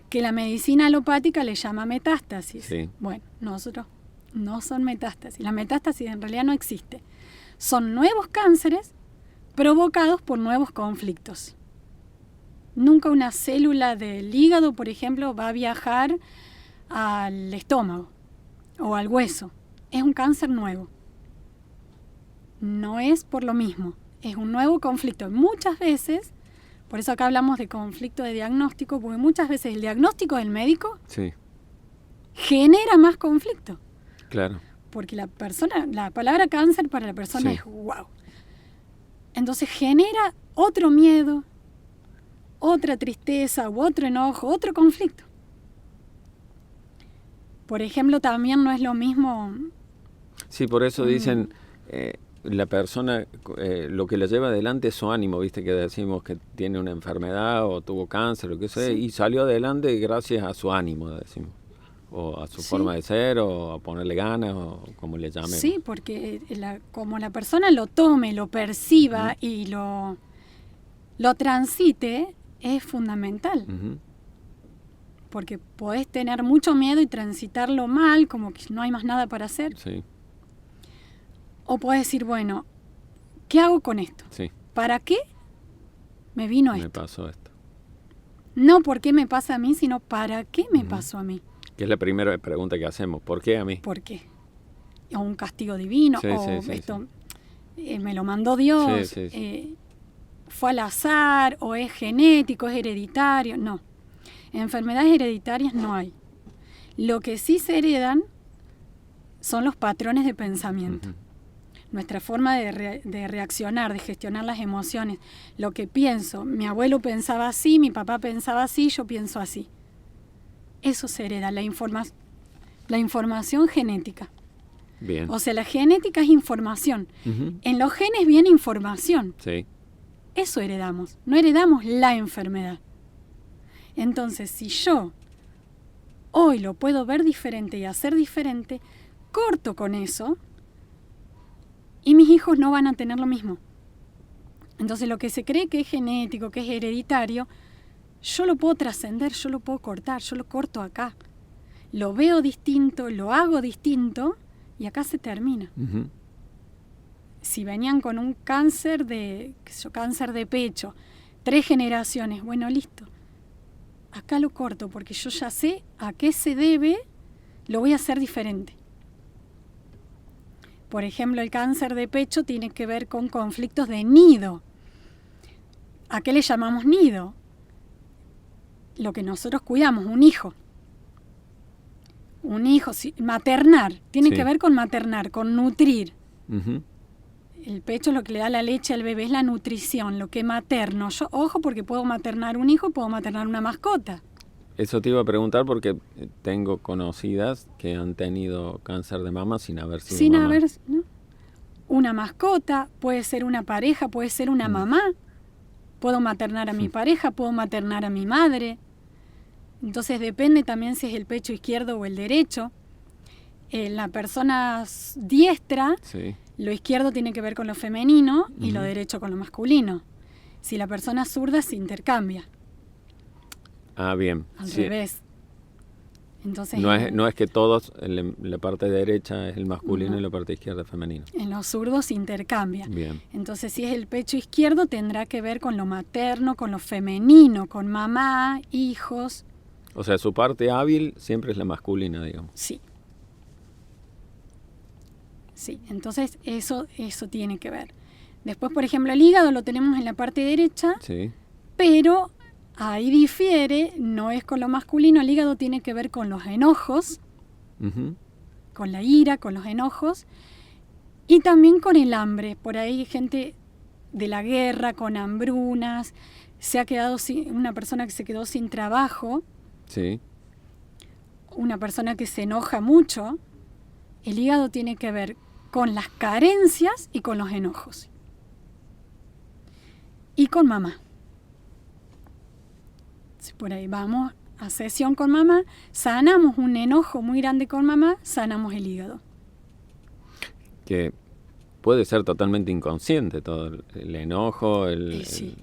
Que la medicina alopática le llama metástasis.
Sí.
Bueno, nosotros no son metástasis. La metástasis en realidad no existe. Son nuevos cánceres provocados por nuevos conflictos. Nunca una célula del hígado, por ejemplo, va a viajar al estómago o al hueso. Es un cáncer nuevo. No es por lo mismo. Es un nuevo conflicto. Muchas veces, por eso acá hablamos de conflicto de diagnóstico, porque muchas veces el diagnóstico del médico
sí.
genera más conflicto.
Claro.
Porque la palabra cáncer para la persona
sí.
es wow. Entonces genera otro miedo, otra tristeza, u otro enojo, otro conflicto. Por ejemplo, también no es lo mismo.
Sí, por eso dicen la persona, lo que la lleva adelante es su ánimo, viste que decimos que tiene una enfermedad o tuvo cáncer, lo que sea, y salió adelante gracias a su ánimo, decimos, o a su forma de ser, o a ponerle ganas, o como le llamemos.
Sí, porque como la persona lo tome, lo perciba y lo transite, es fundamental.
Uh-huh.
Porque podés tener mucho miedo y transitarlo mal, como que no hay más nada para hacer.
Sí.
O podés decir, bueno, ¿qué hago con esto?
Sí.
¿Para qué me vino esto?
Me pasó esto.
No por qué me pasa a mí, sino ¿para qué me pasó a mí?
Que es la primera pregunta que hacemos. ¿Por qué a mí?
¿Por qué? O un castigo divino, esto me lo mandó Dios, fue al azar, o es genético, es hereditario. No. Enfermedades hereditarias no hay. Lo que sí se heredan son los patrones de pensamiento. Uh-huh. Nuestra forma de reaccionar, de gestionar las emociones. Lo que pienso, mi abuelo pensaba así, mi papá pensaba así, yo pienso así. Eso se hereda, la información genética.
Bien.
O sea, la genética es información.
Uh-huh.
En los genes viene información.
Sí.
Eso heredamos, no heredamos la enfermedad. Entonces, si yo hoy lo puedo ver diferente y hacer diferente, corto con eso y mis hijos no van a tener lo mismo. Entonces, lo que se cree que es genético, que es hereditario, yo lo puedo trascender, yo lo puedo cortar, yo lo corto acá. Lo veo distinto, lo hago distinto y acá se termina.
Uh-huh.
Si venían con un cáncer cáncer de pecho, 3 generaciones, bueno, listo. Acá lo corto porque yo ya sé a qué se debe, lo voy a hacer diferente. Por ejemplo, el cáncer de pecho tiene que ver con conflictos de nido. ¿A qué le llamamos nido? Lo que nosotros cuidamos, un hijo. Un hijo, maternar, tiene que ver con maternar, con nutrir.
Uh-huh.
El pecho es lo que le da la leche al bebé, es la nutrición, lo que materno. Yo, ojo, porque puedo maternar un hijo, puedo maternar una mascota.
Eso te iba a preguntar porque tengo conocidas que han tenido cáncer de mama sin haber sido mamá.
¿No? Una mascota, puede ser una pareja, puede ser una mamá. Puedo maternar a mi pareja, puedo maternar a mi madre. Entonces depende también si es el pecho izquierdo o el derecho. La persona diestra, lo izquierdo tiene que ver con lo femenino y lo derecho con lo masculino. Si la persona es zurda, se intercambia.
Ah, bien.
Al revés. Entonces,
No es que todos, la parte derecha es el masculino
No.
y la parte izquierda es femenino.
En los zurdos se intercambia.
Bien.
Entonces, si es el pecho izquierdo, tendrá que ver con lo materno, con lo femenino, con mamá, hijos.
O sea, su parte hábil siempre es la masculina, digamos.
Sí. Sí, entonces eso tiene que ver. Después, por ejemplo, el hígado lo tenemos en la parte derecha,
Sí.
pero ahí difiere, no es con lo masculino, el hígado tiene que ver con los enojos,
Ujú.
con la ira, con los enojos, y también con el hambre. Por ahí hay gente de la guerra, con hambrunas, una persona que se quedó sin trabajo,
Sí.
una persona que se enoja mucho. El hígado tiene que ver con las carencias y con los enojos. Y con mamá. Si por ahí vamos a sesión con mamá, sanamos un enojo muy grande con mamá, sanamos el hígado.
Que puede ser totalmente inconsciente todo el enojo,
Sí.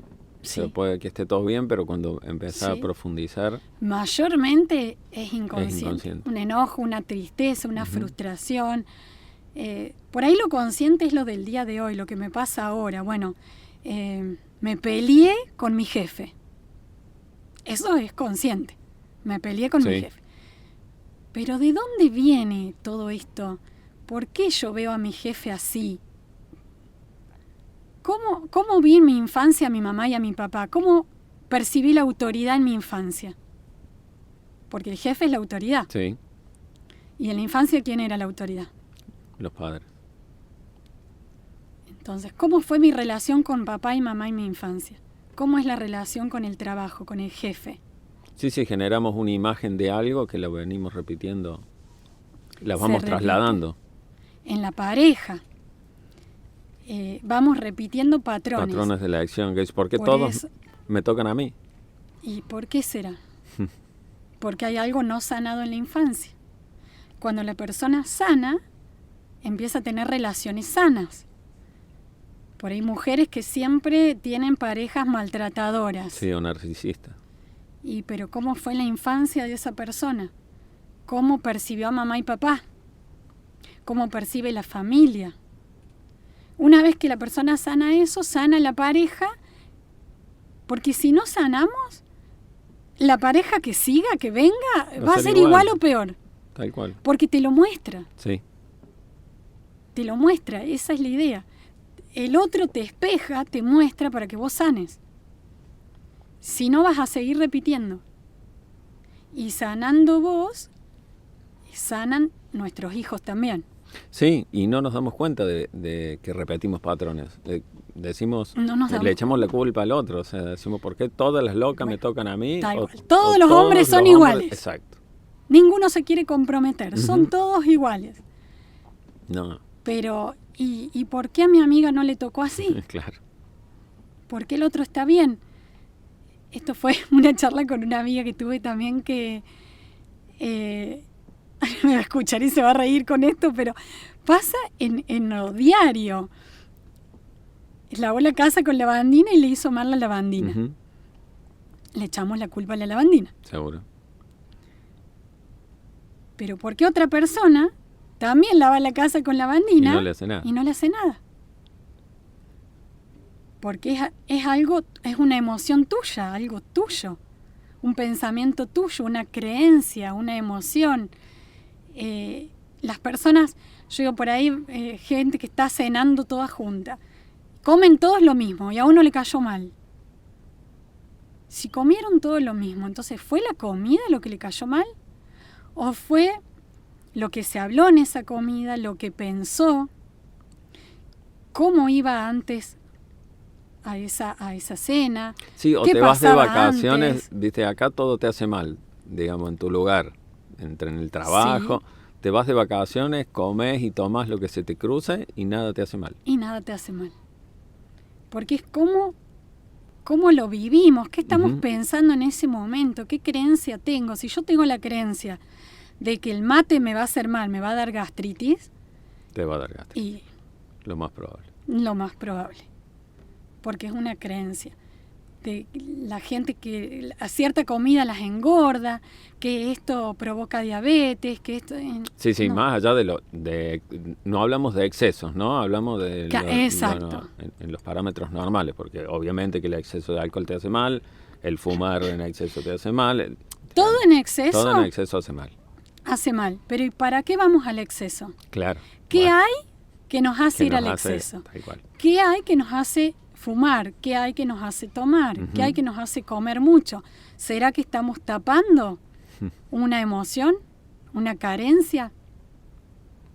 pero puede que esté todo bien, pero cuando empieza a
Sí.
profundizar,
Mayormente es inconsciente.
inconsciente.
Un enojo, una tristeza, una frustración. Por ahí lo consciente es lo del día de hoy, lo que me pasa ahora. Bueno, me peleé con mi jefe. Eso es consciente. Me peleé con mi
Sí.
jefe. Pero ¿de dónde viene todo esto? ¿Por qué yo veo a mi jefe así? ¿Cómo vi en mi infancia a mi mamá y a mi papá? ¿Cómo percibí la autoridad en mi infancia? Porque el jefe es la autoridad.
Sí,
¿Y en la infancia quién era la autoridad?
los padres.
Entonces, ¿cómo fue mi relación con papá y mamá en mi infancia? ¿Cómo es la relación con el trabajo, con el jefe?
Sí, generamos una imagen de algo que la venimos repitiendo, la
Se
vamos
repite.
trasladando.
En la pareja, vamos repitiendo patrones.
Patrones de la acción, que es porque
Por
todos
eso-
me tocan a mí.
¿Y por qué será? Porque hay algo no sanado en la infancia. Cuando la persona sana, empieza a tener relaciones sanas. Por ahí mujeres que siempre tienen parejas maltratadoras.
Sí, o narcisista.
Pero ¿cómo fue la infancia de esa persona? ¿Cómo percibió a mamá y papá? ¿Cómo percibe la familia? Una vez que la persona sana eso, sana la pareja, porque si no sanamos, la pareja que siga, que venga, va a ser igual o peor,
Tal cual.
porque te lo muestra,
Sí,
esa es la idea. El otro te espeja, te muestra para que vos sanes. Si no, vas a seguir repitiendo. Y sanando vos, sanan nuestros hijos también.
sí, y no nos damos cuenta de que repetimos patrones. Decimos,
No nos damos
le echamos la culpa al otro, o sea, decimos, ¿por qué todas las locas me tocan a mí?
tal cual. Todos los hombres son
los
iguales.
Exacto.
Ninguno se quiere comprometer, son
Ujú.
todos iguales.
No,
Pero, ¿y por qué a mi amiga no le tocó así?
claro.
¿Por qué el otro está bien? Esto fue una charla con una amiga que tuve también que me va a escuchar y se va a reír con esto, pero pasa en lo diario. Lavó la casa con lavandina y le hizo mal la lavandina.
Ujú,
Le echamos la culpa a la lavandina.
seguro.
Pero ¿por qué otra persona también lava la casa con lavandina
Y no le hace nada.
y no le hace nada? Porque es algo, es una emoción tuya, algo tuyo, un pensamiento tuyo, una creencia, una emoción. Las personas, yo digo por ahí, gente que está cenando toda junta, comen todos lo mismo y a uno le cayó mal. Si comieron todos lo mismo, entonces ¿fue la comida lo que le cayó mal? ¿O fue lo que se habló en esa comida, lo que pensó, cómo iba antes a esa cena?
Sí, o
¿Qué
te vas de
pasaba
vacaciones,
antes?
viste, acá todo te hace mal, digamos, en tu lugar, en el trabajo.
Sí.
Te vas de vacaciones, comes y tomas lo que se te cruce y nada te hace mal.
Y nada te hace mal. Porque es cómo lo vivimos, qué estamos
Ujú.
pensando en ese momento, qué creencia tengo. Si yo tengo la creencia de que el mate me va a hacer mal, me va a dar gastritis,
Te va a dar gastritis,
y
lo más probable.
lo más probable, porque es una creencia. de la gente que a cierta comida las engorda, que esto provoca diabetes, que esto...
Sí,
no.
más allá no hablamos de excesos, ¿no? Hablamos de
Exacto.
en los parámetros normales, porque obviamente que el exceso de alcohol te hace mal, el fumar en exceso te hace mal.
Todo en exceso.
Todo en exceso hace mal.
Hace mal. Pero ¿y para qué vamos al exceso?
Claro.
¿Qué
bueno,
hay que nos hace ir al exceso? ¿Qué hay que nos hace fumar? ¿Qué hay que nos hace tomar? ¿Qué hay que nos hace comer mucho? ¿Será que estamos tapando una emoción? ¿Una carencia?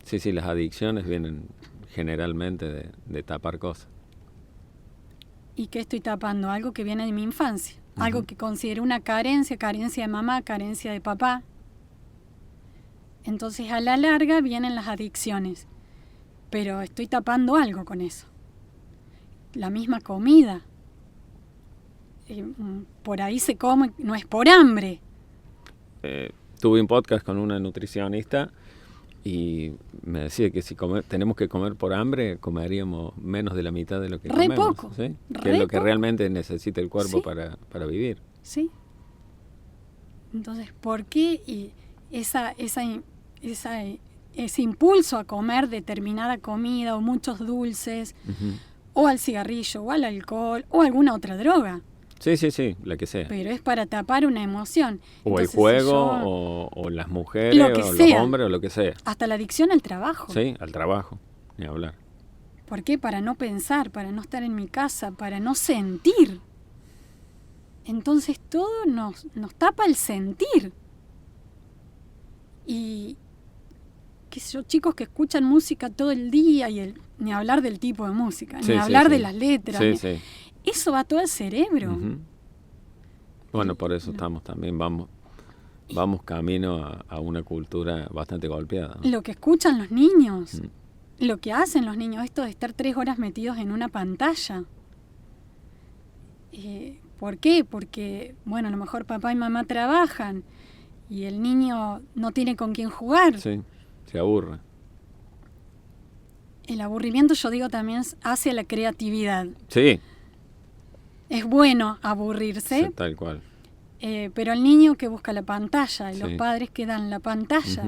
Sí, las adicciones vienen generalmente de tapar cosas.
¿Y qué estoy tapando? Algo que viene de mi infancia. Algo que considero una carencia de mamá, carencia de papá. Entonces a la larga vienen las adicciones. Pero estoy tapando algo con eso. La misma comida. Por ahí se come, no es por hambre.
Tuve un podcast con una nutricionista y me decía que si tenemos que comer por hambre, comeríamos menos de la mitad de lo que comemos.
Poco.
¿Sí? Que es lo que realmente necesita el cuerpo para vivir.
Sí. Entonces, ¿por qué ese impulso a comer determinada comida o muchos dulces, o al cigarrillo, o al alcohol, o alguna otra droga?
Sí, la que sea.
Pero es para tapar una emoción.
O entonces, el juego, o las mujeres, o
sea,
los hombres, o lo que sea.
Hasta la adicción al trabajo.
Sí, al trabajo, ni hablar.
¿Por qué? Para no pensar, para no estar en mi casa, para no sentir. Entonces todo nos tapa el sentir. Y qué sé yo, chicos que escuchan música todo el día, ni hablar del tipo de música, ni hablar de las letras. Eso va todo al cerebro.
Bueno, por eso estamos también, vamos camino a una cultura bastante golpeada, ¿no?
Lo que escuchan los niños, lo que hacen los niños, esto de estar 3 horas metidos en una pantalla. ¿Por qué? Porque, bueno, a lo mejor papá y mamá trabajan y el niño no tiene con quién jugar.
Sí, se aburre.
El aburrimiento, yo digo, también hace la creatividad.
Sí.
Es bueno aburrirse.
Sí, tal cual.
Pero el niño que busca la pantalla, y los padres que dan la pantalla.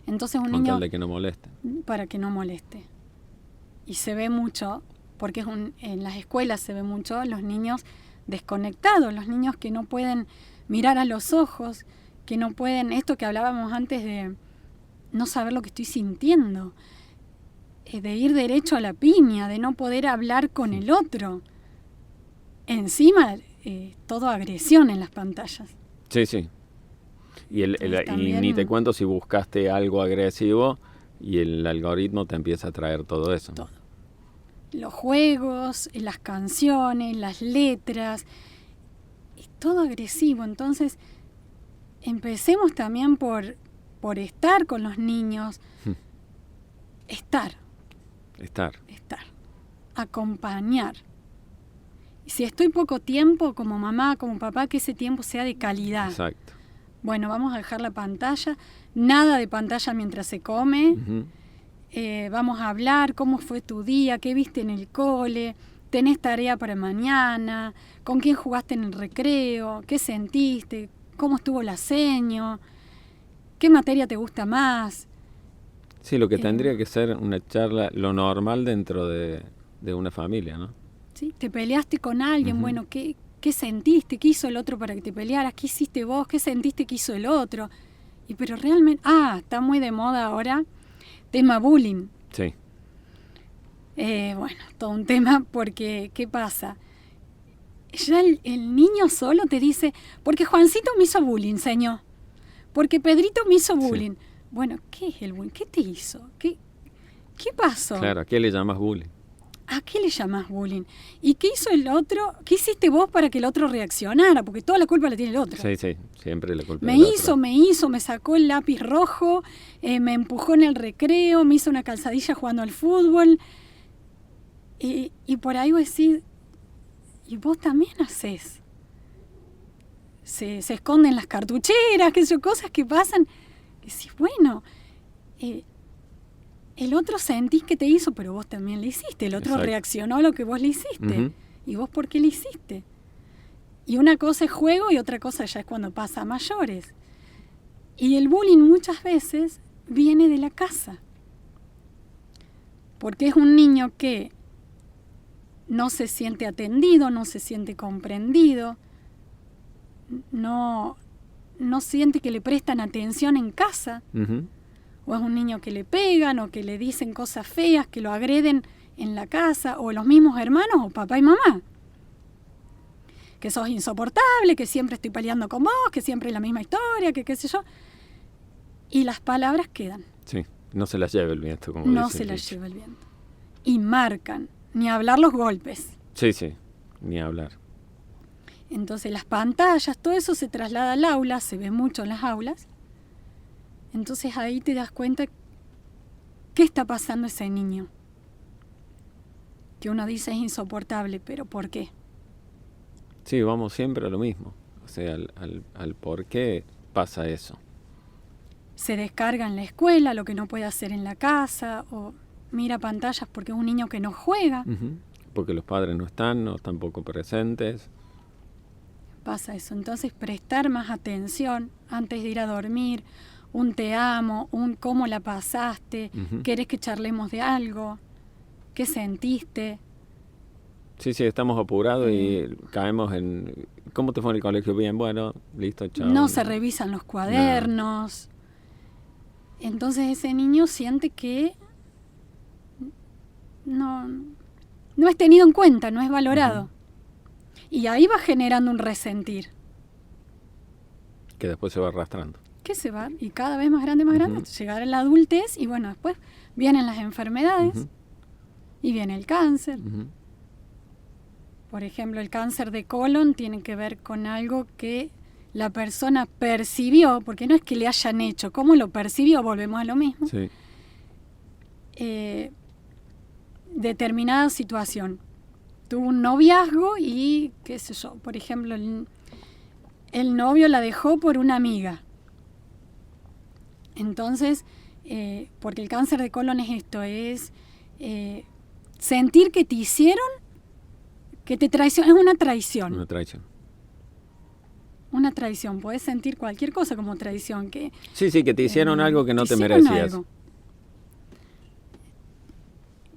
Entonces un niño...
Con tal de que no moleste.
Para que no moleste. Y se ve mucho, porque en las escuelas se ve mucho, los niños desconectados, los niños que no pueden mirar a los ojos, que no pueden, esto que hablábamos antes de no saber lo que estoy sintiendo, de ir derecho a la piña, de no poder hablar con el otro. Encima, todo agresión en las pantallas.
Sí. Y ni te cuento si buscaste algo agresivo y el algoritmo te empieza a traer todo eso.
Todo. Los juegos, las canciones, las letras, es todo agresivo. Entonces, empecemos también por estar con los niños. Estar. Acompañar. Y si estoy poco tiempo, como mamá, como papá, que ese tiempo sea de calidad.
Exacto.
Bueno, vamos a dejar la pantalla. Nada de pantalla mientras se come. Vamos a hablar cómo fue tu día, qué viste en el cole, tenés tarea para mañana, con quién jugaste en el recreo, qué sentiste, cómo estuvo la seño, qué materia te gusta más.
Sí, lo que tendría que ser una charla, lo normal dentro de una familia, ¿no?
Sí, te peleaste con alguien, bueno, ¿qué sentiste? ¿Qué hizo el otro para que te pelearas? ¿Qué hiciste vos? ¿Qué sentiste que hizo el otro? Pero realmente, está muy de moda ahora, tema bullying.
Sí.
Bueno, todo un tema porque, ¿qué pasa? Ya el niño solo te dice, porque Juancito me hizo bullying, señor. Porque Pedrito me hizo bullying. Sí. Bueno, ¿qué es el bullying? ¿Qué te hizo? ¿Qué pasó?
Claro, ¿a qué le llamas bullying?
¿A qué le llamas bullying? ¿Y qué hizo el otro? ¿Qué hiciste vos para que el otro reaccionara? Porque toda la culpa la tiene el otro.
Sí, siempre la culpa
me hizo, me sacó el lápiz rojo, me empujó en el recreo, me hizo una calzadilla jugando al fútbol. Y por ahí vos decís, y vos también hacés. Se esconden las cartucheras, qué sé yo, cosas que pasan. Y decís, bueno, el otro sentís que te hizo, pero vos también le hiciste. El otro reaccionó a lo que vos le hiciste. ¿Y vos por qué le hiciste? Y una cosa es juego y otra cosa ya es cuando pasa a mayores. Y el bullying muchas veces viene de la casa. Porque es un niño que no se siente atendido, no se siente comprendido, no siente que le prestan atención en casa.
Ujú.
O es un niño que le pegan o que le dicen cosas feas, que lo agreden en la casa, o los mismos hermanos o papá y mamá. Que sos insoportable, que siempre estoy peleando con vos, que siempre es la misma historia, que qué sé yo. Y las palabras quedan.
Sí, no se las lleva el viento, como
No
dice
se
el
las
dicho.
lleva el viento. Y marcan, ni hablar los golpes.
Sí, sí, ni hablar.
Entonces las pantallas, todo eso se traslada al aula, se ve mucho en las aulas. Entonces ahí te das cuenta qué está pasando ese niño. Que uno dice es insoportable, pero ¿por qué?
Sí, vamos siempre a lo mismo. O sea, al por qué pasa eso.
Se descarga en la escuela lo que no puede hacer en la casa, o mira pantallas porque es un niño que no juega.
Ujú. Porque los padres no están poco presentes.
Pasa eso. Entonces prestar más atención antes de ir a dormir, un te amo, un cómo la pasaste,
Ujú.
querés que charlemos de algo, qué sentiste.
Sí, sí, estamos apurados y caemos en... ¿Cómo te fue en el colegio? Bien, bueno, listo, chao.
No se revisan los cuadernos. Entonces ese niño siente que no es tenido en cuenta, no es valorado.
Ujú.
Y ahí va generando un resentir.
Que después se va arrastrando.
Que se va, y cada vez más grande,
Ujú.
llegar a la adultez, y bueno, después vienen las enfermedades,
Ujú.
y viene el cáncer.
Ujú.
Por ejemplo, el cáncer de colon tiene que ver con algo que la persona percibió, porque no es que le hayan hecho, ¿cómo lo percibió? Volvemos a lo mismo.
Sí.
Determinada situación. Tuvo un noviazgo y, qué sé yo, por ejemplo, el novio la dejó por una amiga. Entonces, porque el cáncer de colon es esto, es sentir que te hicieron, que te traicionan, es una traición.
Una traición.
Una traición, puedes sentir cualquier cosa como traición. Que
Sí, sí, que te hicieron algo que no te
hicieron
merecías.
algo.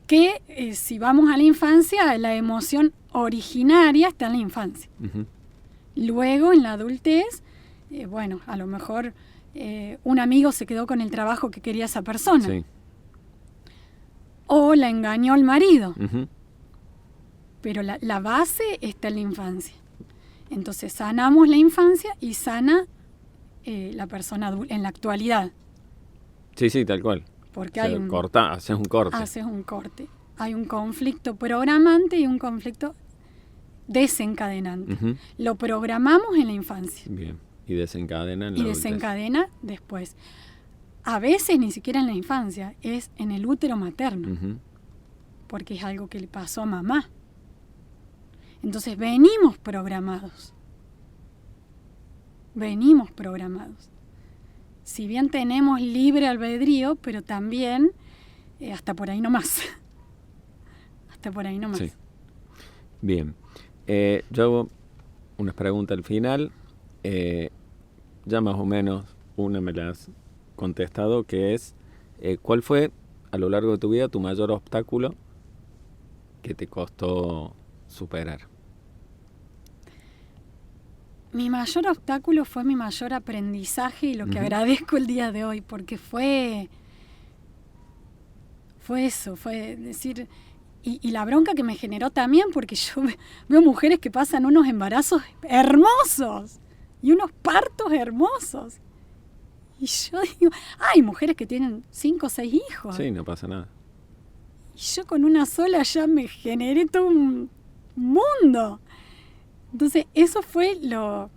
Que si vamos a la infancia, la emoción originaria está en la infancia.
Ujú.
Luego, en la adultez, bueno, a lo mejor un amigo se quedó con el trabajo que quería esa persona.
Sí.
O la engañó el marido.
Ujú.
Pero la base está en la infancia. Entonces sanamos la infancia y sana la persona adulta en la actualidad.
Sí, sí, tal cual.
Porque
O sea,
hay
haces un corte.
haces un corte. Hay un conflicto programante y un conflicto desencadenante.
Ujú.
Lo programamos en la infancia
Bien. Y desencadena en la
y
adultez.
desencadena después. A veces ni siquiera en la infancia, es en el útero materno,
Ujú.
porque es algo que le pasó a mamá. Entonces venimos programados. Venimos programados. Si bien tenemos libre albedrío, pero también hasta por ahí nomás. Hasta por ahí nomás.
Sí. Bien. Yo hago unas preguntas al final. Ya más o menos una me la has contestado, que es ¿cuál fue a lo largo de tu vida tu mayor obstáculo que te costó superar?
Mi mayor obstáculo fue mi mayor aprendizaje y lo que
Ujú.
agradezco el día de hoy, porque fue eso, fue decir, y la bronca que me generó también, porque yo veo mujeres que pasan unos embarazos hermosos y unos partos hermosos. Y yo digo, hay mujeres que tienen 5 o 6 hijos.
Sí, no pasa nada.
Y yo con una sola ya me generé todo un mundo. Entonces, eso fue lo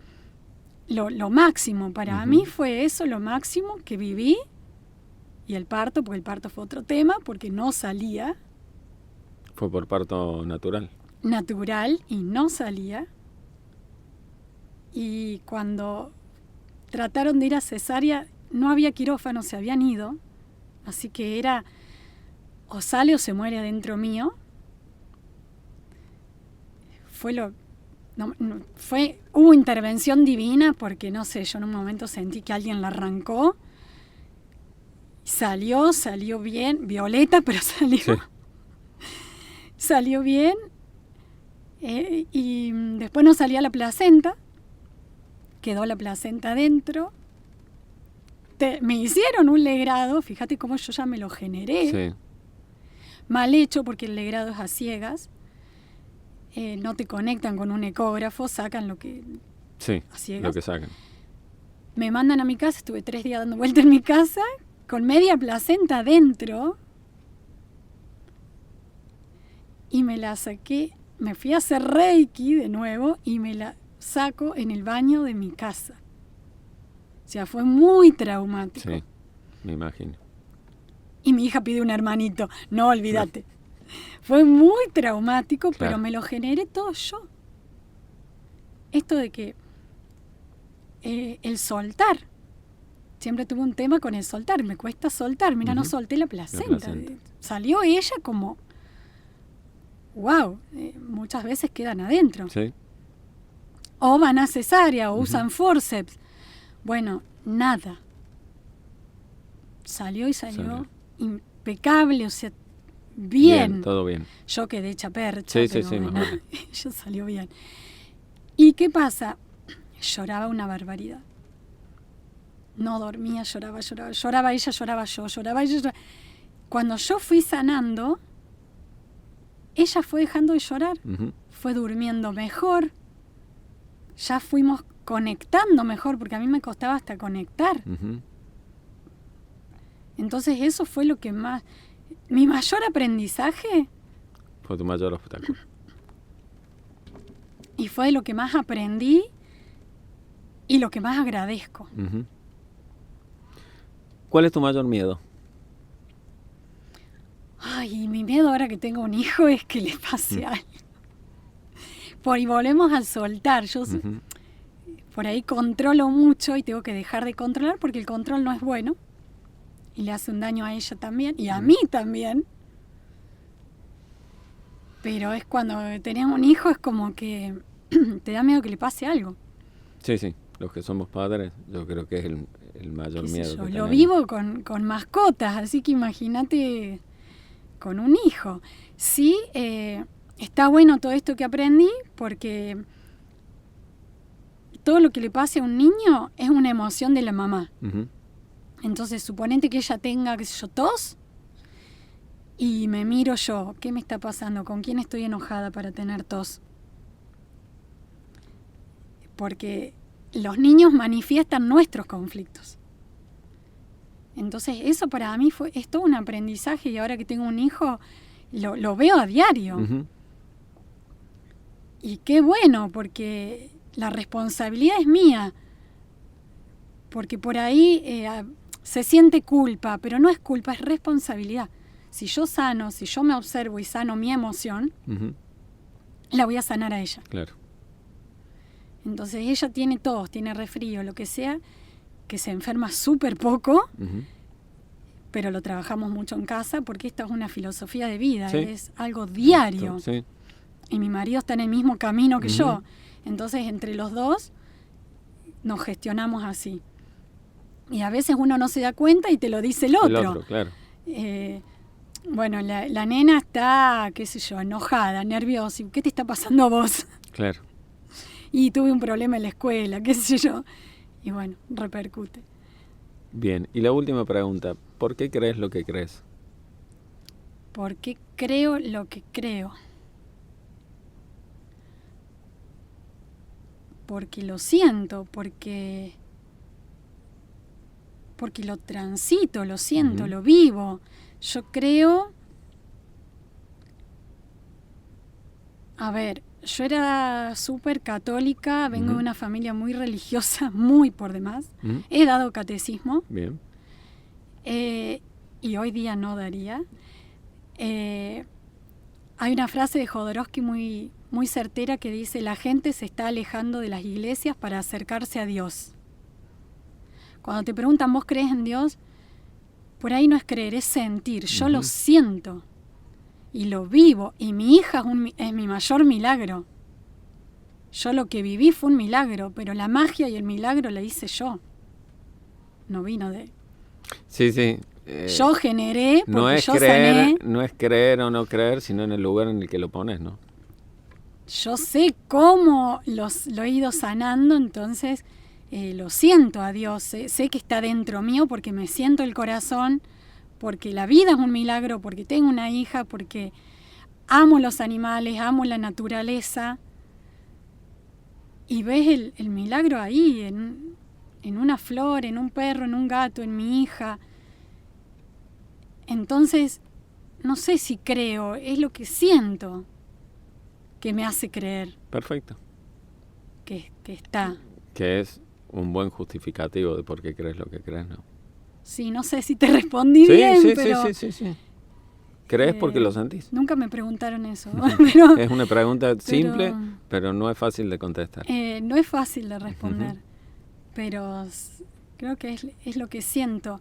máximo. Para
Ujú.
mí fue eso lo máximo que viví. Y el parto, porque el parto fue otro tema, porque no salía
Fue por parto natural.
natural y no salía. Y cuando trataron de ir a cesárea, no había quirófano, se habían ido. Así que era o sale o se muere adentro mío. Fue hubo intervención divina porque, no sé, yo en un momento sentí que alguien la arrancó. Salió bien, violeta, pero salió. Sí. Salió bien. Y después no salía la placenta. Quedó la placenta adentro. Me hicieron un legrado, fíjate cómo yo ya me lo generé.
Sí.
Mal hecho porque el legrado es a ciegas. No te conectan con un ecógrafo, sacan lo que...
Sí, a ciegas. Lo que sacan.
Me mandan a mi casa, estuve 3 días dando vuelta en mi casa, con media placenta adentro. Y me la saqué, me fui a hacer Reiki de nuevo y me la saco en el baño de mi casa. O sea, fue muy traumático.
Sí, me imagino.
Y mi hija pide un hermanito, no olvídate. Claro. Fue muy traumático, claro. Pero me lo generé todo yo. Esto de que el soltar. Siempre tuve un tema con el soltar. Me cuesta soltar. Mira, no solté la placenta. Salió ella como... ¡Wow! Muchas veces quedan adentro.
Sí.
O van a cesárea, o usan forceps. Bueno, nada. Salió impecable, o sea, bien.
Todo bien.
Yo quedé hecha percha.
Sí,
bueno, ella salió bien. ¿Y qué pasa? Lloraba una barbaridad. No dormía, lloraba ella, lloraba yo, lloraba ella. Cuando yo fui sanando, ella fue dejando de llorar, fue durmiendo mejor, ya fuimos conectando mejor, porque a mí me costaba hasta conectar. Entonces eso fue lo que más... Mi mayor aprendizaje...
Fue tu mayor obstáculo.
Y fue lo que más aprendí y lo que más agradezco.
¿Cuál es tu mayor miedo?
Ay, mi miedo ahora que tengo un hijo es que le pase algo. Y volvemos a soltar. Yo por ahí controlo mucho y tengo que dejar de controlar porque el control no es bueno. Y le hace un daño a ella también y a mí también. Pero es cuando tenés un hijo es como que te da miedo que le pase algo.
Sí. Los que somos padres, yo creo que es el mayor miedo.
Yo lo vivo con mascotas, así que imagínate con un hijo. Sí, está bueno todo esto que aprendí porque todo lo que le pase a un niño es una emoción de la mamá. Entonces, suponete que ella tenga, qué sé yo, tos y me miro yo, ¿qué me está pasando? ¿Con quién estoy enojada para tener tos? Porque los niños manifiestan nuestros conflictos. Entonces, eso para mí es todo un aprendizaje y ahora que tengo un hijo, lo veo a diario. Y qué bueno, porque la responsabilidad es mía. Porque por ahí se siente culpa, pero no es culpa, es responsabilidad. Si yo me observo y sano mi emoción, la voy a sanar a ella.
Claro.
Entonces ella tiene tos, tiene resfrío, lo que sea, que se enferma súper poco, pero lo trabajamos mucho en casa porque esta es una filosofía de vida, es algo diario.
Sí.
Y mi marido está en el mismo camino que yo. Entonces entre los dos nos gestionamos así. Y a veces uno no se da cuenta y te lo dice el otro.
El otro, claro.
Bueno, la nena está, qué sé yo, enojada, nerviosa. ¿Qué te está pasando a vos?
Claro.
Y tuve un problema en la escuela, qué sé yo. Y bueno, repercute.
Bien, y la última pregunta. ¿Por qué crees lo que crees?
¿Por qué creo lo que creo? Porque lo siento, porque lo transito, lo siento, lo vivo. Yo creo... A ver, yo era súper católica, vengo de una familia muy religiosa, muy por demás. He dado catecismo.
Bien.
Y hoy día no daría. Hay una frase de Jodorowsky muy, muy certera que dice: la gente se está alejando de las iglesias para acercarse a Dios. Cuando te preguntan, ¿vos crees en Dios? Por ahí no es creer, es sentir. Yo lo siento y lo vivo. Y mi hija es mi mayor milagro. Yo lo que viví fue un milagro, pero la magia y el milagro la hice yo. No vino de...
Sí, sí.
Yo generé porque
no es
yo
creer,
sané.
no es creer o no creer, sino en el lugar en el que lo pones, ¿no?
Yo sé cómo lo he ido sanando, entonces lo siento a Dios. Sé que está dentro mío porque me siento el corazón, porque la vida es un milagro, porque tengo una hija, porque amo los animales, amo la naturaleza. Y ves el milagro ahí, en una flor, en un perro, en un gato, en mi hija. Entonces, no sé si creo, es lo que siento que me hace creer.
Perfecto.
Que está.
Que es un buen justificativo de por qué crees lo que crees, ¿no?
Sí, no sé si te respondí bien, pero...
Sí. ¿Crees porque lo sentís?
Nunca me preguntaron eso. Pero,
es una pregunta simple, pero no es fácil de contestar.
No es fácil de responder, pero creo que es lo que siento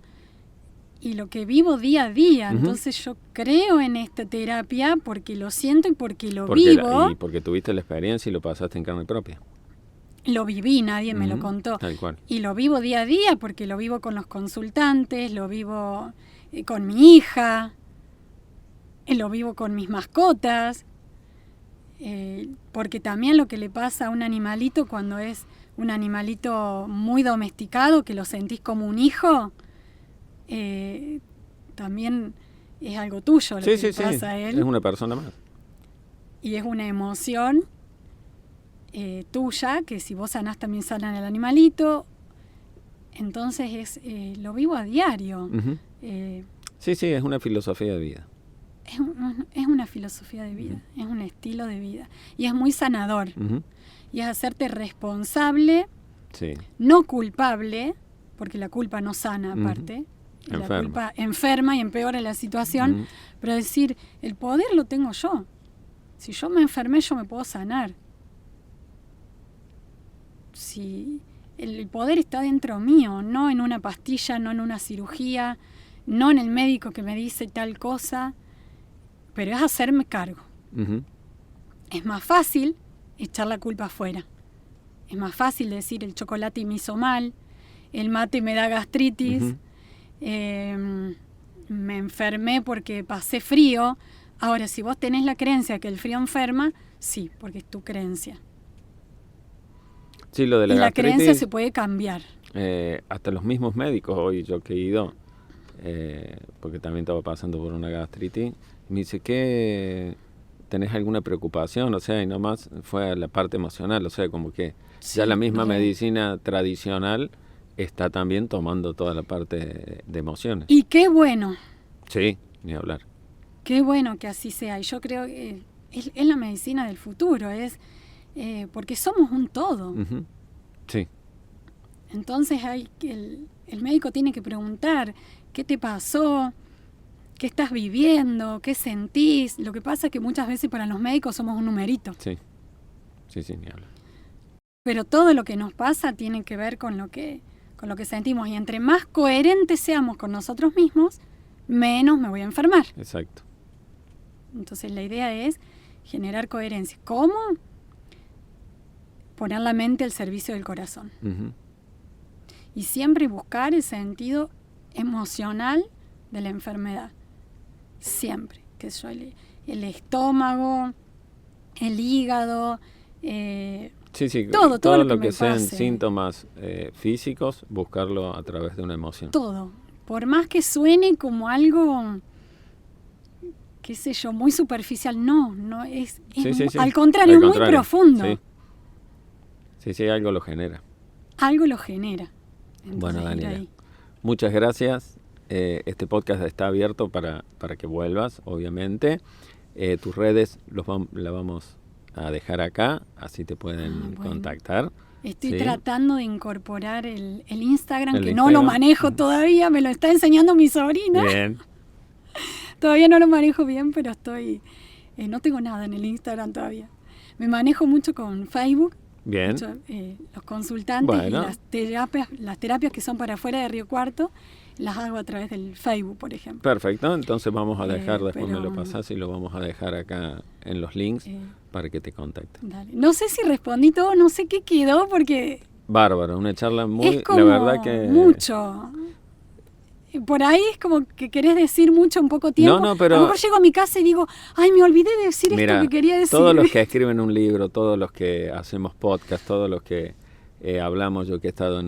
y lo que vivo día a día. Entonces yo creo en esta terapia porque lo siento y porque lo vivo.
Y porque tuviste la experiencia y lo pasaste en carne propia.
Lo viví, nadie me lo contó.
Tal cual.
Y lo vivo día a día porque lo vivo con los consultantes, lo vivo con mi hija, lo vivo con mis mascotas, porque también lo que le pasa a un animalito cuando es un animalito muy domesticado, que lo sentís como un hijo, también es algo tuyo lo que le pasa a él.
Es una persona más.
Y es una emoción tuya, que si vos sanás también sanan el animalito. Entonces lo vivo a diario.
Sí, es una filosofía de vida.
Es una filosofía de vida, es un estilo de vida. Y es muy sanador. Y es hacerte responsable, no culpable, porque la culpa no sana aparte. La culpa enferma y empeora la situación. Pero decir, el poder lo tengo yo. Si yo me enfermé, yo me puedo sanar. Si el poder está dentro mío, no en una pastilla, no en una cirugía, no en el médico que me dice tal cosa, pero es hacerme cargo. Es más fácil echar la culpa afuera. Es más fácil decir el chocolate me hizo mal, el mate me da gastritis, me enfermé porque pasé frío. Ahora, si vos tenés la creencia que el frío enferma, sí, porque es tu creencia.
Sí, lo de la gastritis,
creencia se puede cambiar.
Hasta los mismos médicos, hoy yo que he ido, porque también estaba pasando por una gastritis, me dice que tenés alguna preocupación, o sea, y nomás fue a la parte emocional, o sea, como que ya la misma medicina tradicional está también tomando toda la parte de emociones.
Y qué bueno.
Sí, ni hablar.
Qué bueno que así sea. Y yo creo que es la medicina del futuro, porque somos un todo.
Sí.
Entonces el médico tiene que preguntar, ¿qué te pasó? ¿Qué estás viviendo? ¿Qué sentís? Lo que pasa es que muchas veces para los médicos somos un numerito.
Sí, ni hablar.
Pero todo lo que nos pasa tiene que ver con lo que sentimos. Y entre más coherentes seamos con nosotros mismos, menos me voy a enfermar.
Exacto.
Entonces la idea es generar coherencia. ¿Cómo? Poner la mente al servicio del corazón. Y siempre buscar el sentido emocional de la enfermedad. Siempre. Que yo, el estómago, el hígado, todo
lo que sean síntomas físicos, buscarlo a través de una emoción.
Todo. Por más que suene como algo, qué sé yo, muy superficial, no es al contrario, es muy profundo.
Sí, algo lo genera.
Algo lo genera. Entonces,
bueno, Daniela, muchas gracias. Este podcast está abierto para que vuelvas, obviamente. Tus redes la vamos a dejar acá, así te pueden contactar.
Estoy tratando de incorporar el Instagram, que no lo manejo todavía, me lo está enseñando mi sobrina.
Bien.
Todavía no lo manejo bien, pero no tengo nada en el Instagram todavía. Me manejo mucho con Facebook.
Bien.
Los consultantes y las terapias que son para afuera de Río Cuarto. las hago a través del Facebook, por ejemplo.
Perfecto, entonces vamos a dejar, después
pero,
me lo pasás y lo vamos a dejar acá en los links para que te contacten.
Dale. No sé si respondí todo, no sé qué quedó porque...
Bárbaro, una charla muy...
Es como
la verdad que...
mucho. Por ahí es como que querés decir mucho en poco tiempo.
No, pero...
A lo mejor llego a mi casa y digo, ay, me olvidé de decir esto que quería decir.
Todos los que escriben un libro, todos los que hacemos podcast, todos los que hablamos, yo que he estado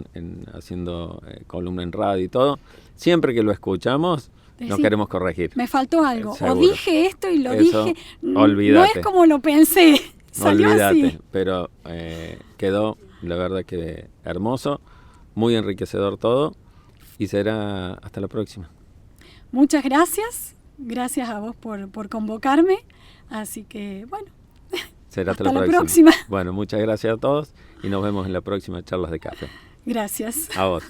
haciendo columna en radio y todo, siempre que lo escuchamos, nos queremos corregir.
Me faltó algo.
Seguro.
O dije esto y lo
Eso,
dije.
olvídate.
No es como lo pensé. Salió
Olvídate,
así.
pero quedó, la verdad que hermoso, muy enriquecedor todo. Y será hasta la próxima.
Muchas gracias. Gracias a vos por convocarme. Así que, bueno.
Será hasta
la próxima.
Bueno, muchas gracias a todos y nos vemos en la próxima Charlas de Café.
Gracias.
A vos.